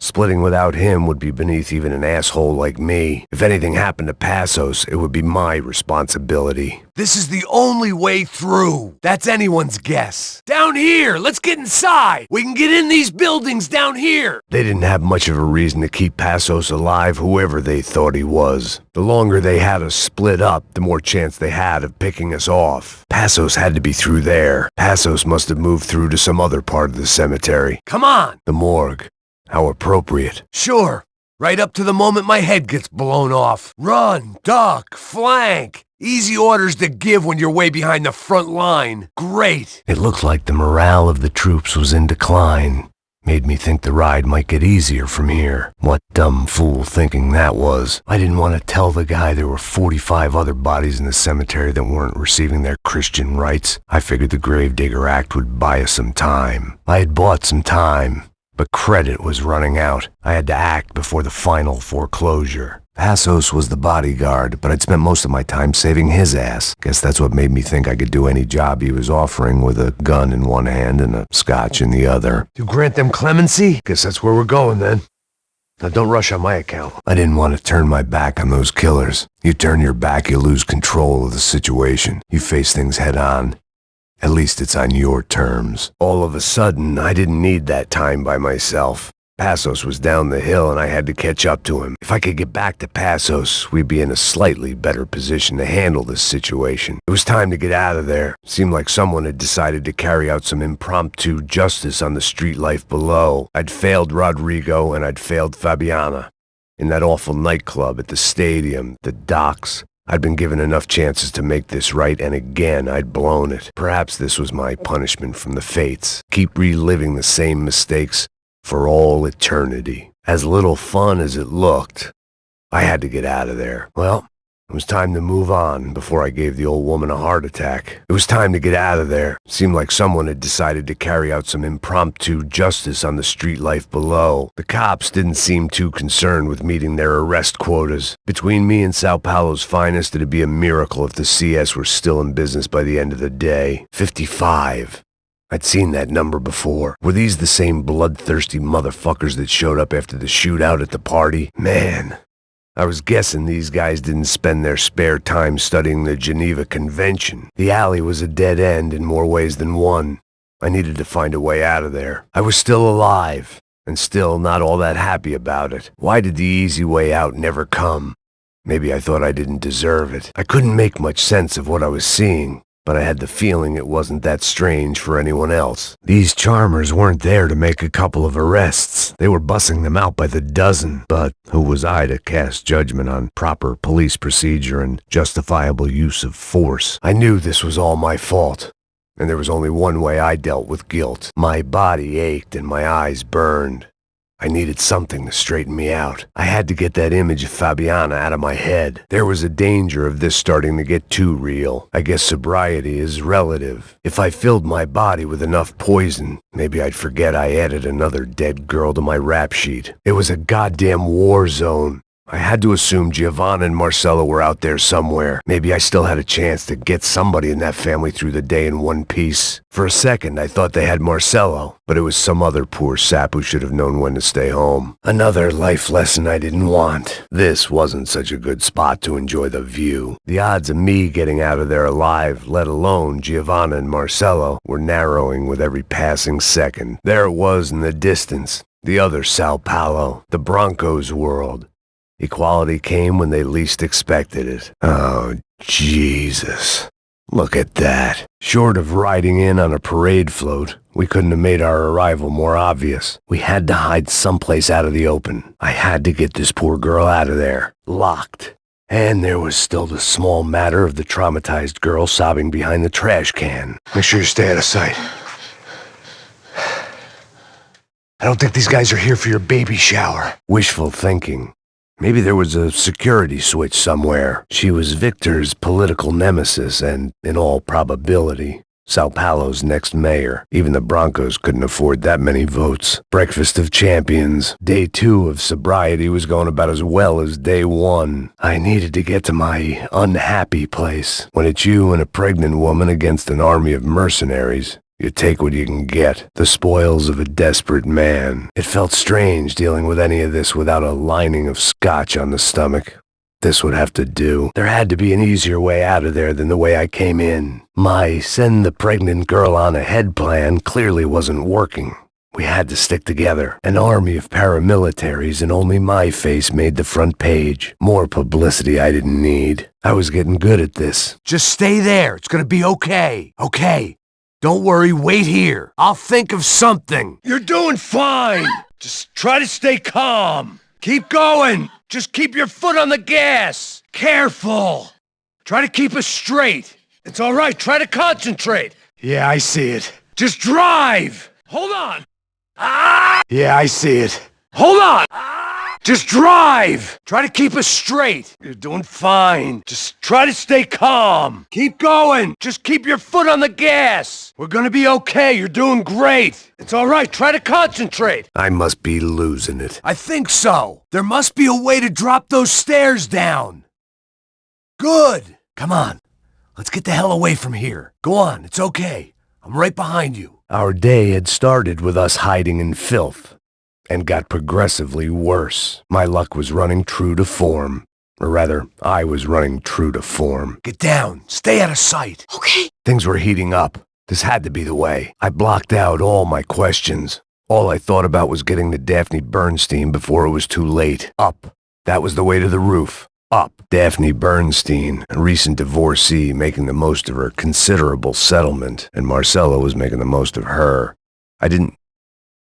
Splitting without him would be beneath even an asshole like me. If anything happened to Passos, it would be my responsibility. This is the only way through. That's anyone's guess. Down here! Let's get inside! We can get in these buildings down here! They didn't have much of a reason to keep Passos alive, whoever they thought he was. The longer they had us split up, the more chance they had of picking us off. Passos had to be through there. Passos must have moved through to some other part of the cemetery. Come on! The morgue. How appropriate. Sure. Right up to the moment my head gets blown off. Run, duck, flank. Easy orders to give when you're way behind the front line. Great. It looked like the morale of the troops was in decline. Made me think the ride might get easier from here. What dumb fool thinking that was. I didn't want to tell the guy there were 45 other bodies in the cemetery that weren't receiving their Christian rites. I figured the Gravedigger Act would buy us some time. I had bought some time. But credit was running out. I had to act before the final foreclosure. Passos was the bodyguard, but I'd spent most of my time saving his ass. Guess that's what made me think I could do any job he was offering with a gun in one hand and a scotch in the other. You grant them clemency? Guess that's where we're going then. Now don't rush on my account. I didn't want to turn my back on those killers. You turn your back, you lose control of the situation. You face things head on. At least it's on your terms. All of a sudden, I didn't need that time by myself. Passos was down the hill and I had to catch up to him. If I could get back to Passos, we'd be in a slightly better position to handle this situation. It was time to get out of there. Seemed like someone had decided to carry out some impromptu justice on the street life below. I'd failed Rodrigo and I'd failed Fabiana. In that awful nightclub, at the stadium, the docks. I'd been given enough chances to make this right, and again I'd blown it. Perhaps this was my punishment from the fates. Keep reliving the same mistakes for all eternity. As little fun as it looked, I had to get out of there. Well, it was time to move on before I gave the old woman a heart attack. It was time to get out of there. Seemed like someone had decided to carry out some impromptu justice on the street life below. The cops didn't seem too concerned with meeting their arrest quotas. Between me and Sao Paulo's finest, it'd be a miracle if the CS were still in business by the end of the day. 55. I'd seen that number before. Were these the same bloodthirsty motherfuckers that showed up after the shootout at the party? Man, I was guessing these guys didn't spend their spare time studying the Geneva Convention. The alley was a dead end in more ways than one. I needed to find a way out of there. I was still alive, and still not all that happy about it. Why did the easy way out never come? Maybe I thought I didn't deserve it. I couldn't make much sense of what I was seeing, but I had the feeling it wasn't that strange for anyone else. These charmers weren't there to make a couple of arrests. They were bussing them out by the dozen. But who was I to cast judgment on proper police procedure and justifiable use of force? I knew this was all my fault, and there was only one way I dealt with guilt. My body ached and my eyes burned. I needed something to straighten me out. I had to get that image of Fabiana out of my head. There was a danger of this starting to get too real. I guess sobriety is relative. If I filled my body with enough poison, maybe I'd forget I added another dead girl to my rap sheet. It was a goddamn war zone. I had to assume Giovanna and Marcello were out there somewhere. Maybe I still had a chance to get somebody in that family through the day in one piece. For a second, I thought they had Marcello, but it was some other poor sap who should have known when to stay home. Another life lesson I didn't want. This wasn't such a good spot to enjoy the view. The odds of me getting out of there alive, let alone Giovanna and Marcello, were narrowing with every passing second. There it was in the distance. The other Sao Paulo, the Broncos world. Equality came when they least expected it. Oh, Jesus. Look at that. Short of riding in on a parade float, we couldn't have made our arrival more obvious. We had to hide someplace out of the open. I had to get this poor girl out of there. Locked. And there was still the small matter of the traumatized girl sobbing behind the trash can. Make sure you stay out of sight. I don't think these guys are here for your baby shower. Wishful thinking. Maybe there was a security switch somewhere. She was Victor's political nemesis and, in all probability, Sao Paulo's next mayor. Even the Broncos couldn't afford that many votes. Breakfast of champions. Day 2 of sobriety was going about as well as day 1. I needed to get to my unhappy place. When it's you and a pregnant woman against an army of mercenaries, you take what you can get. The spoils of a desperate man. It felt strange dealing with any of this without a lining of scotch on the stomach. This would have to do. There had to be an easier way out of there than the way I came in. My send the pregnant girl on ahead plan clearly wasn't working. We had to stick together. An army of paramilitaries and only my face made the front page. More publicity I didn't need. I was getting good at this. Just stay there. It's gonna be okay. Okay. Don't worry, wait here. I'll think of something. You're doing fine. Just try to stay calm. Keep going. Just keep your foot on the gas. Careful. Try to keep us straight. It's all right. Try to concentrate. Yeah, I see it. Just drive. Hold on. Yeah, I see it. Hold on. Just drive. Try to keep us straight. You're doing fine. Just try to stay calm. Keep going. Just keep your foot on the gas. We're gonna be okay. You're doing great. It's all right. Try to concentrate. I must be losing it. I think so. There must be a way to drop those stairs down. Good. Come on. Let's get the hell away from here. Go on. It's okay. I'm right behind you. Our day had started with us hiding in filth, and got progressively worse. My luck was running true to form. Or rather, I was running true to form. Get down. Stay out of sight. Okay. Things were heating up. This had to be the way. I blocked out all my questions. All I thought about was getting to Daphne Bernstein before it was too late. Up. That was the way to the roof. Up. Daphne Bernstein, a recent divorcee making the most of her considerable settlement, and Marcella was making the most of her. I don't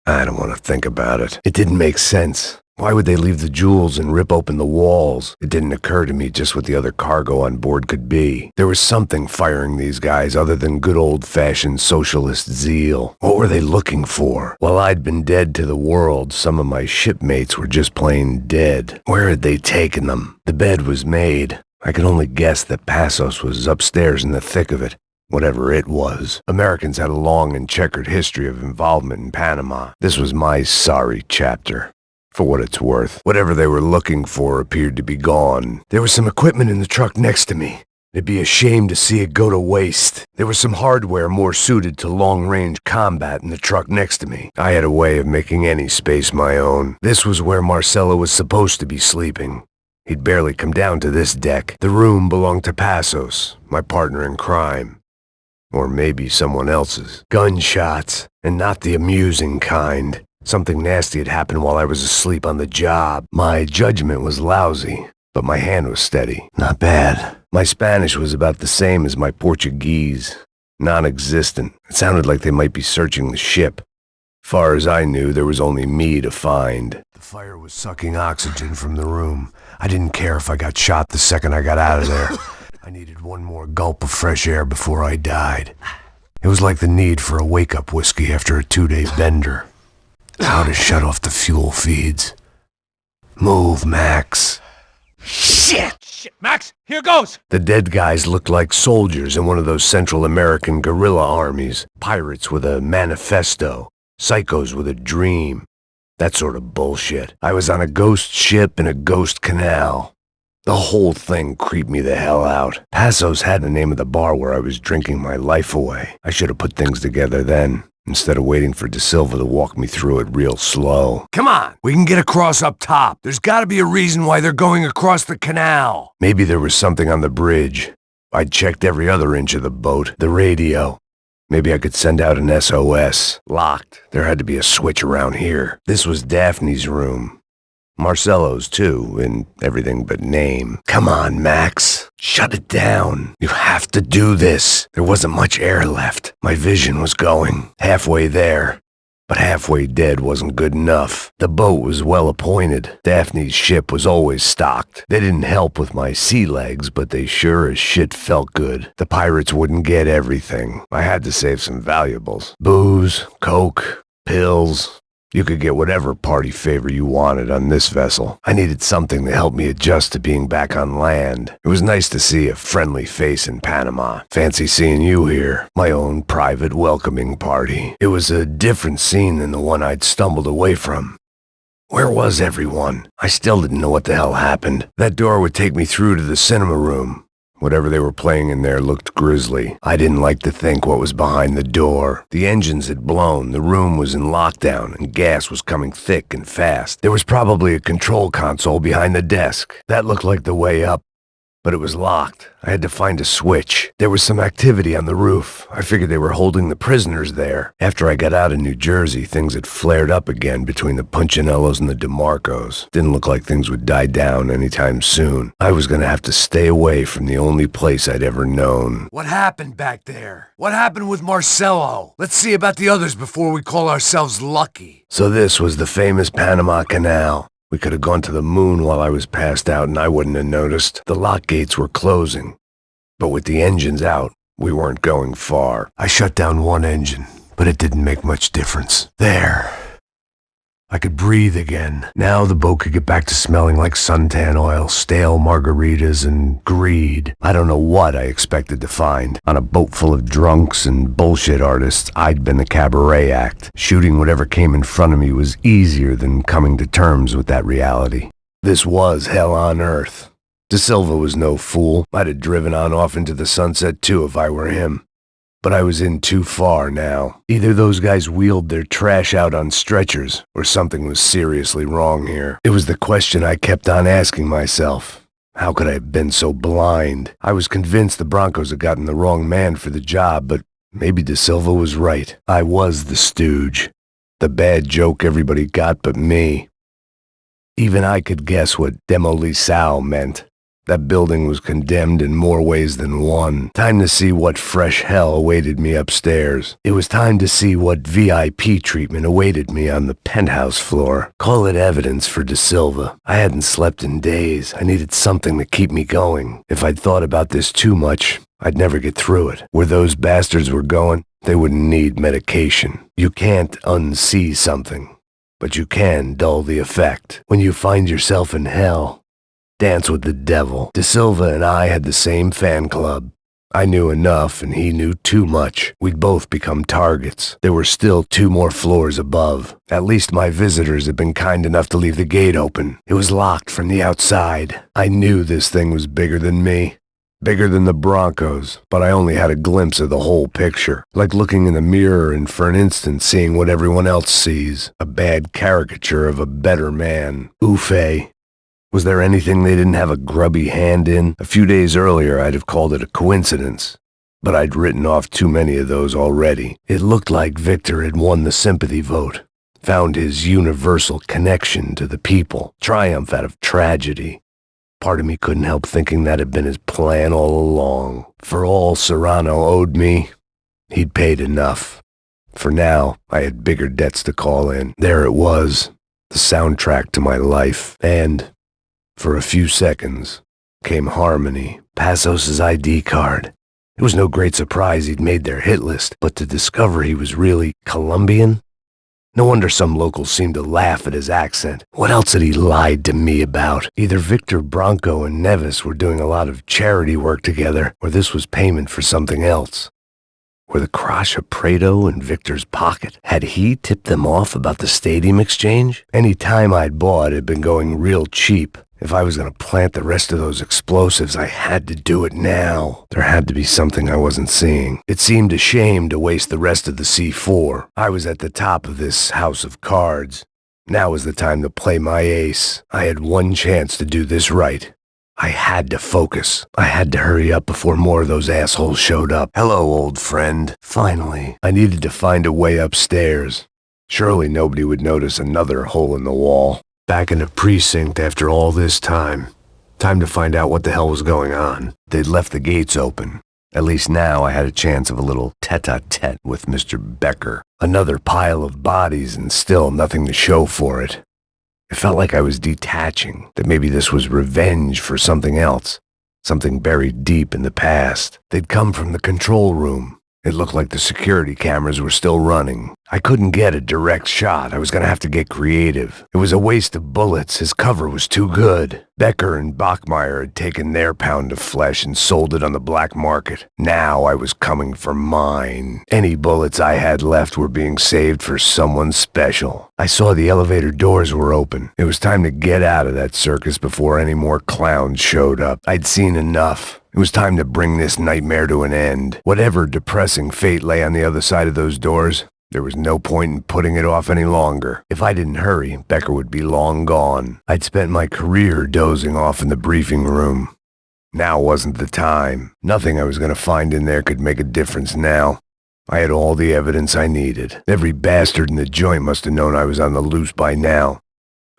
want to think about it. It didn't make sense. Why would they leave the jewels and rip open the walls? It didn't occur to me just what the other cargo on board could be. There was something firing these guys other than good old-fashioned socialist zeal. What were they looking for? While I'd been dead to the world, some of my shipmates were just plain dead. Where had they taken them? The bed was made. I could only guess that Passos was upstairs in the thick of it. Whatever it was. Americans had a long and checkered history of involvement in Panama. This was my sorry chapter. For what it's worth, whatever they were looking for appeared to be gone. There was some equipment in the truck next to me. It'd be a shame to see it go to waste. There was some hardware more suited to long-range combat in the truck next to me. I had a way of making any space my own. This was where Marcelo was supposed to be sleeping. He'd barely come down to this deck. The room belonged to Passos, my partner in crime. Or maybe someone else's. Gunshots, and not the amusing kind. Something nasty had happened while I was asleep on the job. My judgment was lousy, but my hand was steady. Not bad. My Spanish was about the same as my Portuguese. Non-existent. It sounded like they might be searching the ship. Far as I knew, there was only me to find. The fire was sucking oxygen from the room. I didn't care if I got shot the second I got out of there. I needed one more gulp of fresh air before I died. It was like the need for a wake-up whiskey after a 2-day bender. How to shut off the fuel feeds. Move, Max. Shit, Max, here goes! The dead guys looked like soldiers in one of those Central American guerrilla armies. Pirates with a manifesto. Psychos with a dream. That sort of bullshit. I was on a ghost ship in a ghost canal. The whole thing creeped me the hell out. Passos had the name of the bar where I was drinking my life away. I should have put things together then, instead of waiting for De Silva to walk me through it real slow. Come on, we can get across up top. There's gotta be a reason why they're going across the canal. Maybe there was something on the bridge. I'd checked every other inch of the boat, the radio. Maybe I could send out an SOS. Locked. There had to be a switch around here. This was Daphne's room. Marcelo's too, in everything but name. Come on, Max. Shut it down. You have to do this. There wasn't much air left. My vision was going. Halfway there. But halfway dead wasn't good enough. The boat was well appointed. Daphne's ship was always stocked. They didn't help with my sea legs, but they sure as shit felt good. The pirates wouldn't get everything. I had to save some valuables. Booze, coke, pills. You could get whatever party favor you wanted on this vessel. I needed something to help me adjust to being back on land. It was nice to see a friendly face in Panama. Fancy seeing you here. My own private welcoming party. It was a different scene than the one I'd stumbled away from. Where was everyone? I still didn't know what the hell happened. That door would take me through to the cinema room. Whatever they were playing in there looked grisly. I didn't like to think what was behind the door. The engines had blown, the room was in lockdown, and gas was coming thick and fast. There was probably a control console behind the desk. That looked like the way up, but it was locked. I had to find a switch. There was some activity on the roof. I figured they were holding the prisoners there. After I got out of New Jersey, things had flared up again between the Punchinellos and the DeMarcos. Didn't look like things would die down anytime soon. I was gonna have to stay away from the only place I'd ever known. What happened back there? What happened with Marcelo? Let's see about the others before we call ourselves lucky. So this was the famous Panama Canal. We could have gone to the moon while I was passed out and I wouldn't have noticed. The lock gates were closing. But with the engines out, we weren't going far. I shut down one engine, but it didn't make much difference. There. I could breathe again. Now the boat could get back to smelling like suntan oil, stale margaritas, and greed. I don't know what I expected to find. On a boat full of drunks and bullshit artists, I'd been the cabaret act. Shooting whatever came in front of me was easier than coming to terms with that reality. This was hell on earth. De Silva was no fool. I'd have driven on off into the sunset too if I were him. But I was in too far now. Either those guys wheeled their trash out on stretchers, or something was seriously wrong here. It was the question I kept on asking myself. How could I have been so blind? I was convinced the Broncos had gotten the wrong man for the job, but maybe De Silva was right. I was the stooge. The bad joke everybody got but me. Even I could guess what demolissao meant. That building was condemned in more ways than one. Time to see what fresh hell awaited me upstairs. It was time to see what VIP treatment awaited me on the penthouse floor. Call it evidence for De Silva. I hadn't slept in days. I needed something to keep me going. If I'd thought about this too much, I'd never get through it. Where those bastards were going, they wouldn't need medication. You can't unsee something, but you can dull the effect. When you find yourself in hell, dance with the devil. De Silva and I had the same fan club. I knew enough and he knew too much. We'd both become targets. There were still 2 more floors above. At least my visitors had been kind enough to leave the gate open. It was locked from the outside. I knew this thing was bigger than me. Bigger than the Broncos, but I only had a glimpse of the whole picture. Like looking in the mirror and for an instant seeing what everyone else sees. A bad caricature of a better man. Oof-ay. Was there anything they didn't have a grubby hand in? A few days earlier, I'd have called it a coincidence. But I'd written off too many of those already. It looked like Victor had won the sympathy vote, found his universal connection to the people, triumph out of tragedy. Part of me couldn't help thinking that had been his plan all along. For all Serrano owed me, he'd paid enough. For now, I had bigger debts to call in. There it was, the soundtrack to my life, and for a few seconds came Harmony, Passos' ID card. It was no great surprise he'd made their hit list, but to discover he was really Colombian? No wonder some locals seemed to laugh at his accent. What else had he lied to me about? Either Victor Bronco and Nevis were doing a lot of charity work together, or this was payment for something else. Were the Crash of Prado in Victor's pocket? Had he tipped them off about the stadium exchange? Any time I'd bought had been going real cheap. If I was going to plant the rest of those explosives, I had to do it now. There had to be something I wasn't seeing. It seemed a shame to waste the rest of the C4. I was at the top of this house of cards. Now was the time to play my ace. I had one chance to do this right. I had to focus. I had to hurry up before more of those assholes showed up. Hello, old friend. Finally, I needed to find a way upstairs. Surely nobody would notice another hole in the wall. Back in the precinct after all this time. Time to find out what the hell was going on. They'd left the gates open. At least now I had a chance of a little tete-a-tete with Mr. Becker. Another pile of bodies and still nothing to show for it. It felt like I was detaching, that maybe this was revenge for something else. Something buried deep in the past. They'd come from the control room. It looked like the security cameras were still running. I couldn't get a direct shot. I was gonna have to get creative. It was a waste of bullets. His cover was too good. Becker and Bachmeyer had taken their pound of flesh and sold it on the black market. Now I was coming for mine. Any bullets I had left were being saved for someone special. I saw the elevator doors were open. It was time to get out of that circus before any more clowns showed up. I'd seen enough. It was time to bring this nightmare to an end. Whatever depressing fate lay on the other side of those doors, there was no point in putting it off any longer. If I didn't hurry, Becker would be long gone. I'd spent my career dozing off in the briefing room. Now wasn't the time. Nothing I was going to find in there could make a difference now. I had all the evidence I needed. Every bastard in the joint must have known I was on the loose by now.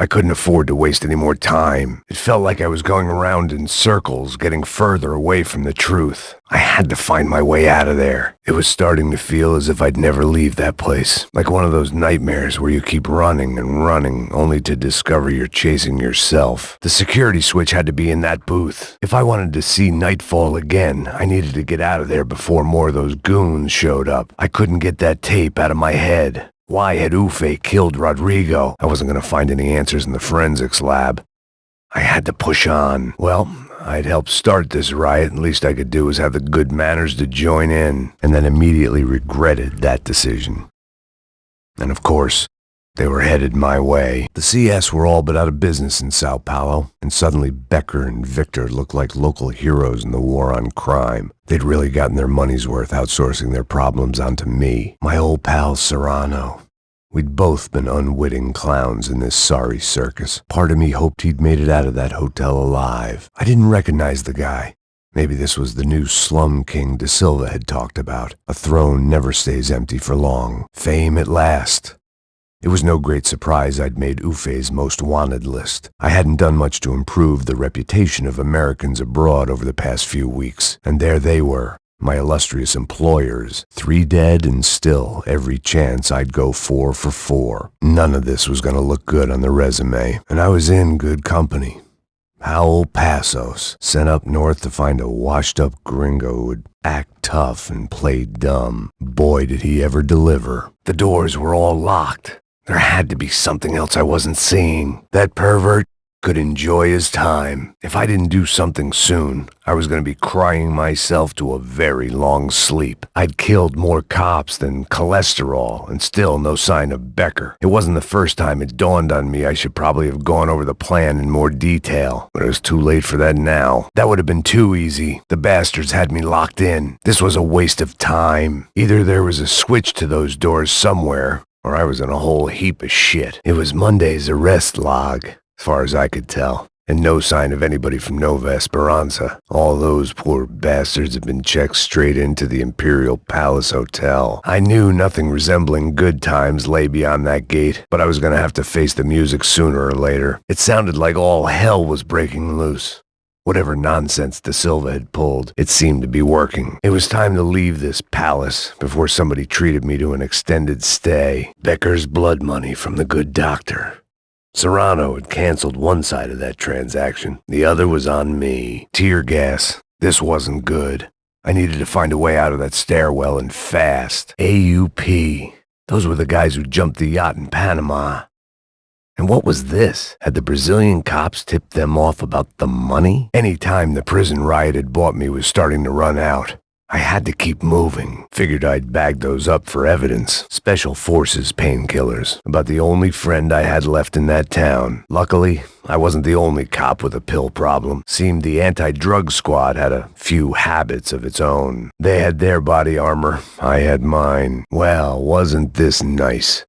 I couldn't afford to waste any more time. It felt like I was going around in circles, getting further away from the truth. I had to find my way out of there. It was starting to feel as if I'd never leave that place. Like one of those nightmares where you keep running and running, only to discover you're chasing yourself. The security switch had to be in that booth. If I wanted to see nightfall again, I needed to get out of there before more of those goons showed up. I couldn't get that tape out of my head. Why had Ufe killed Rodrigo? I wasn't going to find any answers in the forensics lab. I had to push on. Well, I'd helped start this riot. Least I could do was have the good manners to join in, and then immediately regretted that decision. And of course, they were headed my way. The CS were all but out of business in Sao Paulo, and suddenly Becker and Victor looked like local heroes in the war on crime. They'd really gotten their money's worth outsourcing their problems onto me, my old pal Serrano. We'd both been unwitting clowns in this sorry circus. Part of me hoped he'd made it out of that hotel alive. I didn't recognize the guy. Maybe this was the new slum king De Silva had talked about. A throne never stays empty for long. Fame at last. It was no great surprise I'd made Ufe's most wanted list. I hadn't done much to improve the reputation of Americans abroad over the past few weeks, and there they were, my illustrious employers, 3 dead and still every chance I'd go 4 for 4. None of this was going to look good on the resume, and I was in good company. Howell Passos, sent up north to find a washed-up gringo who would act tough and play dumb. Boy, did he ever deliver. The doors were all locked. There had to be something else I wasn't seeing. That pervert could enjoy his time. If I didn't do something soon, I was going to be crying myself to a very long sleep. I'd killed more cops than cholesterol, and still no sign of Becker. It wasn't the first time it dawned on me I should probably have gone over the plan in more detail, but it was too late for that now. That would have been too easy. The bastards had me locked in. This was a waste of time. Either there was a switch to those doors somewhere, or I was in a whole heap of shit. It was Monday's arrest log, as far as I could tell, and no sign of anybody from Nova Esperanza. All those poor bastards had been checked straight into the Imperial Palace Hotel. I knew nothing resembling good times lay beyond that gate, but I was going to have to face the music sooner or later. It sounded like all hell was breaking loose. Whatever nonsense De Silva had pulled, it seemed to be working. It was time to leave this palace before somebody treated me to an extended stay. Becker's blood money from the good doctor. Serrano had canceled one side of that transaction. The other was on me. Tear gas. This wasn't good. I needed to find a way out of that stairwell and fast. AUP. Those were the guys who jumped the yacht in Panama. And what was this? Had the Brazilian cops tipped them off about the money? Any time the prison riot had bought me was starting to run out. I had to keep moving. Figured I'd bag those up for evidence. Special forces painkillers. About the only friend I had left in that town. Luckily, I wasn't the only cop with a pill problem. Seemed the anti-drug squad had a few habits of its own. They had their body armor. I had mine. Well, wasn't this nice?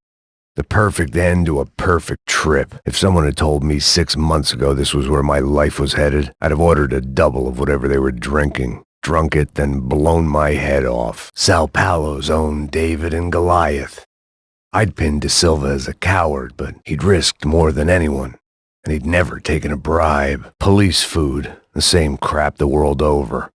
The perfect end to a perfect trip. If someone had told me 6 months ago this was where my life was headed, I'd have ordered a double of whatever they were drinking. Drunk it, then blown my head off. Sao Paulo's own David and Goliath. I'd pinned De Silva as a coward, but he'd risked more than anyone. And he'd never taken a bribe. Police food, the same crap the world over.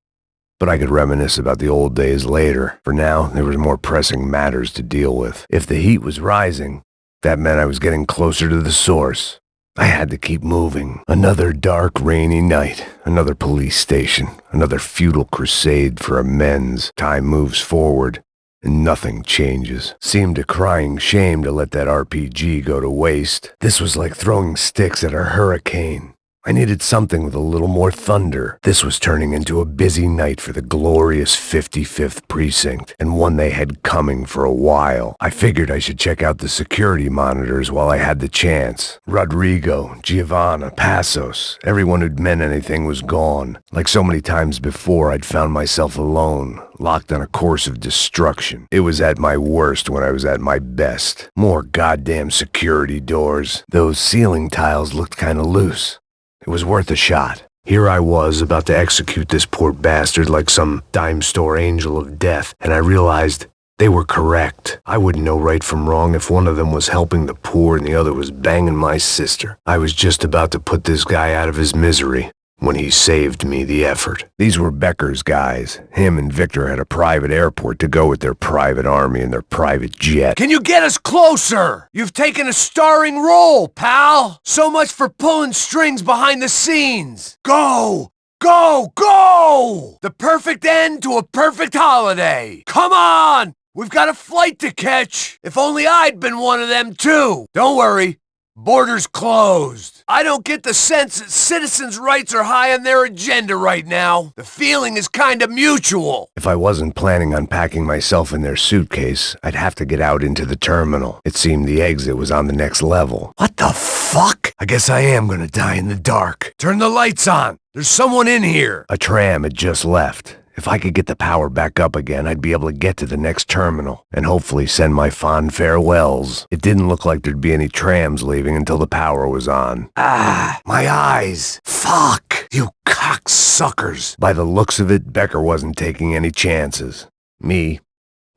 But I could reminisce about the old days later. For now, there was more pressing matters to deal with. If the heat was rising, that meant I was getting closer to the source. I had to keep moving. Another dark, rainy night. Another police station. Another futile crusade for amends. Time moves forward. and nothing changes. Seemed a crying shame to let that RPG go to waste. This was like throwing sticks at a hurricane. I needed something with a little more thunder. This was turning into a busy night for the glorious 55th Precinct, and one they had coming for a while. I figured I should check out the security monitors while I had the chance. Rodrigo, Giovanna, Passos, everyone who'd meant anything was gone. Like so many times before, I'd found myself alone, locked on a course of destruction. It was at my worst when I was at my best. More goddamn security doors. Those ceiling tiles looked kinda loose. It was worth a shot. Here I was, about to execute this poor bastard like some dime store angel of death, and I realized they were correct. I wouldn't know right from wrong if one of them was helping the poor and the other was banging my sister. I was just about to put this guy out of his misery when he saved me the effort. These were Becker's guys. Him and Victor had a private airport to go with their private army and their private jet. Can you get us closer? You've taken a starring role, pal. So much for pulling strings behind the scenes. Go! Go! Go! The perfect end to a perfect holiday. Come on! We've got a flight to catch. If only I'd been one of them too. Don't worry. Borders closed. I don't get the sense that citizens' rights are high on their agenda right now. The feeling is kinda mutual. If I wasn't planning on packing myself in their suitcase, I'd have to get out into the terminal. It seemed the exit was on the next level. What the fuck? I guess I am gonna die in the dark. Turn the lights on. There's someone in here. A tram had just left. If I could get the power back up again, I'd be able to get to the next terminal and hopefully send my fond farewells. It didn't look like there'd be any trams leaving until the power was on. Ah, my eyes. Fuck, you cocksuckers. By the looks of it, Becker wasn't taking any chances. Me,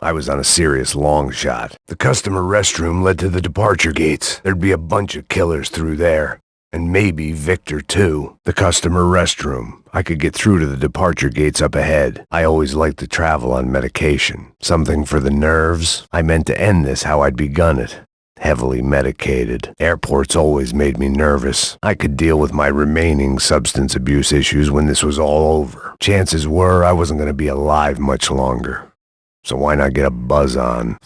I was on a serious long shot. The customer restroom led to the departure gates. There'd be a bunch of killers through there. And maybe Victor, too. The customer restroom. I could get through to the departure gates up ahead. I always liked to travel on medication. Something for the nerves. I meant to end this how I'd begun it. Heavily medicated. Airports always made me nervous. I could deal with my remaining substance abuse issues when this was all over. Chances were I wasn't going to be alive much longer. So why not get a buzz on?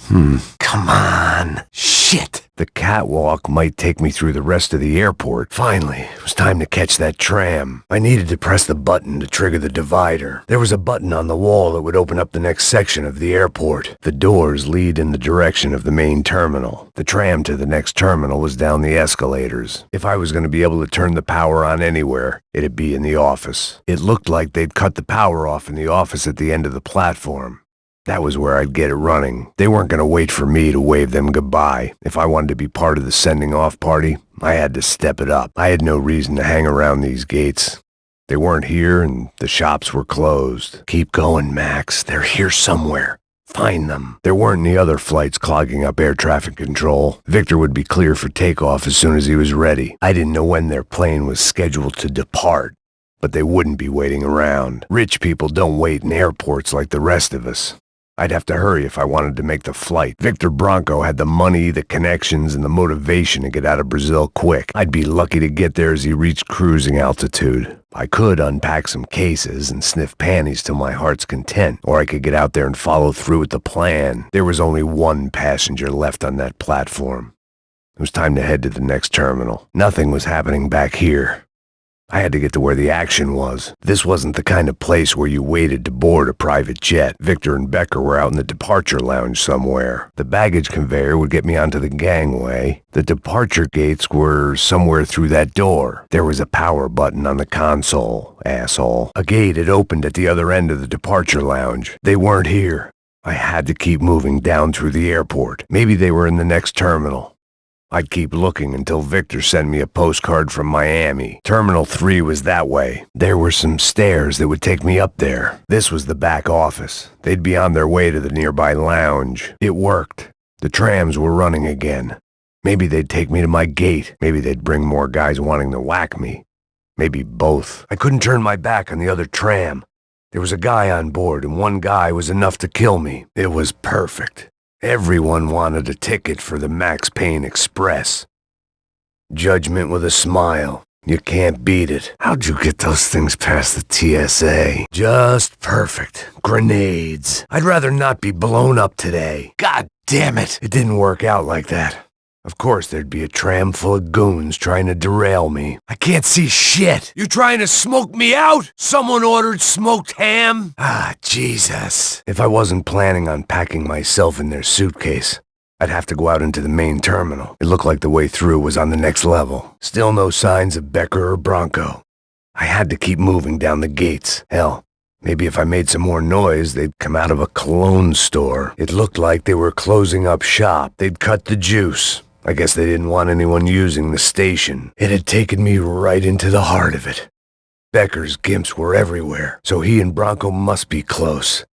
Come on. Shit. The catwalk might take me through the rest of the airport. Finally, it was time to catch that tram. I needed to press the button to trigger the divider. There was a button on the wall that would open up the next section of the airport. The doors lead in the direction of the main terminal. The tram to the next terminal was down the escalators. If I was going to be able to turn the power on anywhere, it'd be in the office. It looked like they'd cut the power off in the office at the end of the platform. That was where I'd get it running. They weren't going to wait for me to wave them goodbye. If I wanted to be part of the sending-off party, I had to step it up. I had no reason to hang around these gates. They weren't here, and the shops were closed. Keep going, Max. They're here somewhere. Find them. There weren't any other flights clogging up air traffic control. Victor would be clear for takeoff as soon as he was ready. I didn't know when their plane was scheduled to depart, but they wouldn't be waiting around. Rich people don't wait in airports like the rest of us. I'd have to hurry if I wanted to make the flight. Victor Bronco had the money, the connections, and the motivation to get out of Brazil quick. I'd be lucky to get there as he reached cruising altitude. I could unpack some cases and sniff panties to my heart's content, or I could get out there and follow through with the plan. There was only one passenger left on that platform. It was time to head to the next terminal. Nothing was happening back here. I had to get to where the action was. This wasn't the kind of place where you waited to board a private jet. Victor and Becker were out in the departure lounge somewhere. The baggage conveyor would get me onto the gangway. The departure gates were somewhere through that door. There was a power button on the console, asshole. A gate had opened at the other end of the departure lounge. They weren't here. I had to keep moving down through the airport. Maybe they were in the next terminal. I'd keep looking until Victor sent me a postcard from Miami. Terminal 3 was that way. There were some stairs that would take me up there. This was the back office. They'd be on their way to the nearby lounge. It worked. The trams were running again. Maybe they'd take me to my gate. Maybe they'd bring more guys wanting to whack me. Maybe both. I couldn't turn my back on the other tram. There was a guy on board, and one guy was enough to kill me. It was perfect. Everyone wanted a ticket for the Max Payne Express. Judgment with a smile. You can't beat it. How'd you get those things past the TSA? Just perfect. Grenades. I'd rather not be blown up today. God damn it. It didn't work out like that. Of course, there'd be a tram full of goons trying to derail me. I can't see shit. You trying to smoke me out? Someone ordered smoked ham? Ah, Jesus. If I wasn't planning on packing myself in their suitcase, I'd have to go out into the main terminal. It looked like the way through was on the next level. Still no signs of Becker or Bronco. I had to keep moving down the gates. Hell, maybe if I made some more noise, they'd come out of a cologne store. It looked like they were closing up shop. They'd cut the juice. I guess they didn't want anyone using the station. It had taken me right into the heart of it. Becker's gimps were everywhere, so he and Bronco must be close.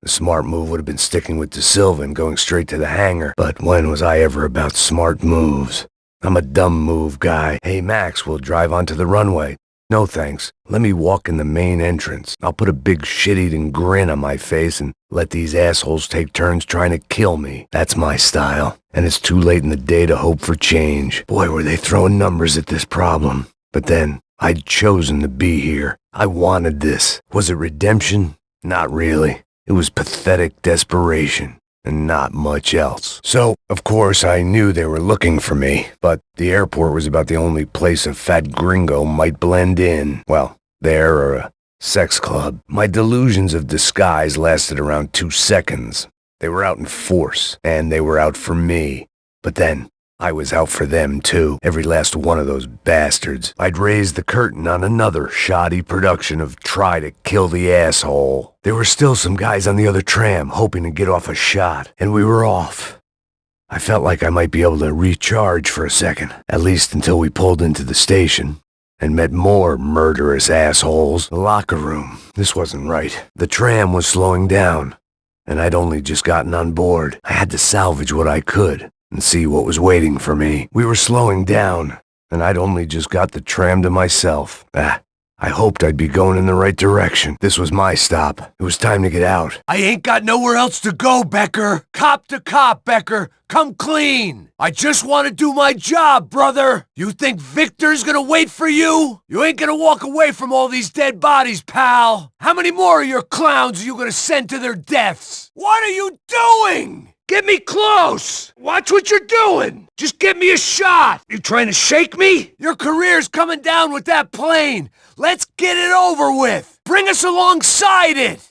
The smart move would have been sticking with De Silva and going straight to the hangar, but when was I ever about smart moves? I'm a dumb move guy. Hey Max, we'll drive onto the runway. No thanks. Let me walk in the main entrance. I'll put a big shit-eating grin on my face and let these assholes take turns trying to kill me. That's my style. And it's too late in the day to hope for change. Boy, were they throwing numbers at this problem. But then, I'd chosen to be here. I wanted this. Was it redemption? Not really. It was pathetic desperation. And not much else. So, of course, I knew they were looking for me, but the airport was about the only place a fat gringo might blend in. Well, there or a sex club. My delusions of disguise lasted around 2 seconds. They were out in force, and they were out for me. But then, I was out for them too, every last one of those bastards. I'd raised the curtain on another shoddy production of Try to Kill the Asshole. There were still some guys on the other tram hoping to get off a shot, and we were off. I felt like I might be able to recharge for a second, at least until we pulled into the station, and met more murderous assholes. The locker room. This wasn't right. The tram was slowing down, and I'd only just gotten on board. I had to salvage what I could and see what was waiting for me. We were slowing down, and I'd only just got the tram to myself. I hoped I'd be going in the right direction. This was my stop. It was time to get out. I ain't got nowhere else to go, Becker. Cop to cop, Becker. Come clean. I just want to do my job, brother. You think Victor's gonna wait for you? You ain't gonna walk away from all these dead bodies, pal. How many more of your clowns are you gonna send to their deaths? What are you doing? Get me close! Watch what you're doing! Just give me a shot! You trying to shake me? Your career's coming down with that plane! Let's get it over with! Bring us alongside it!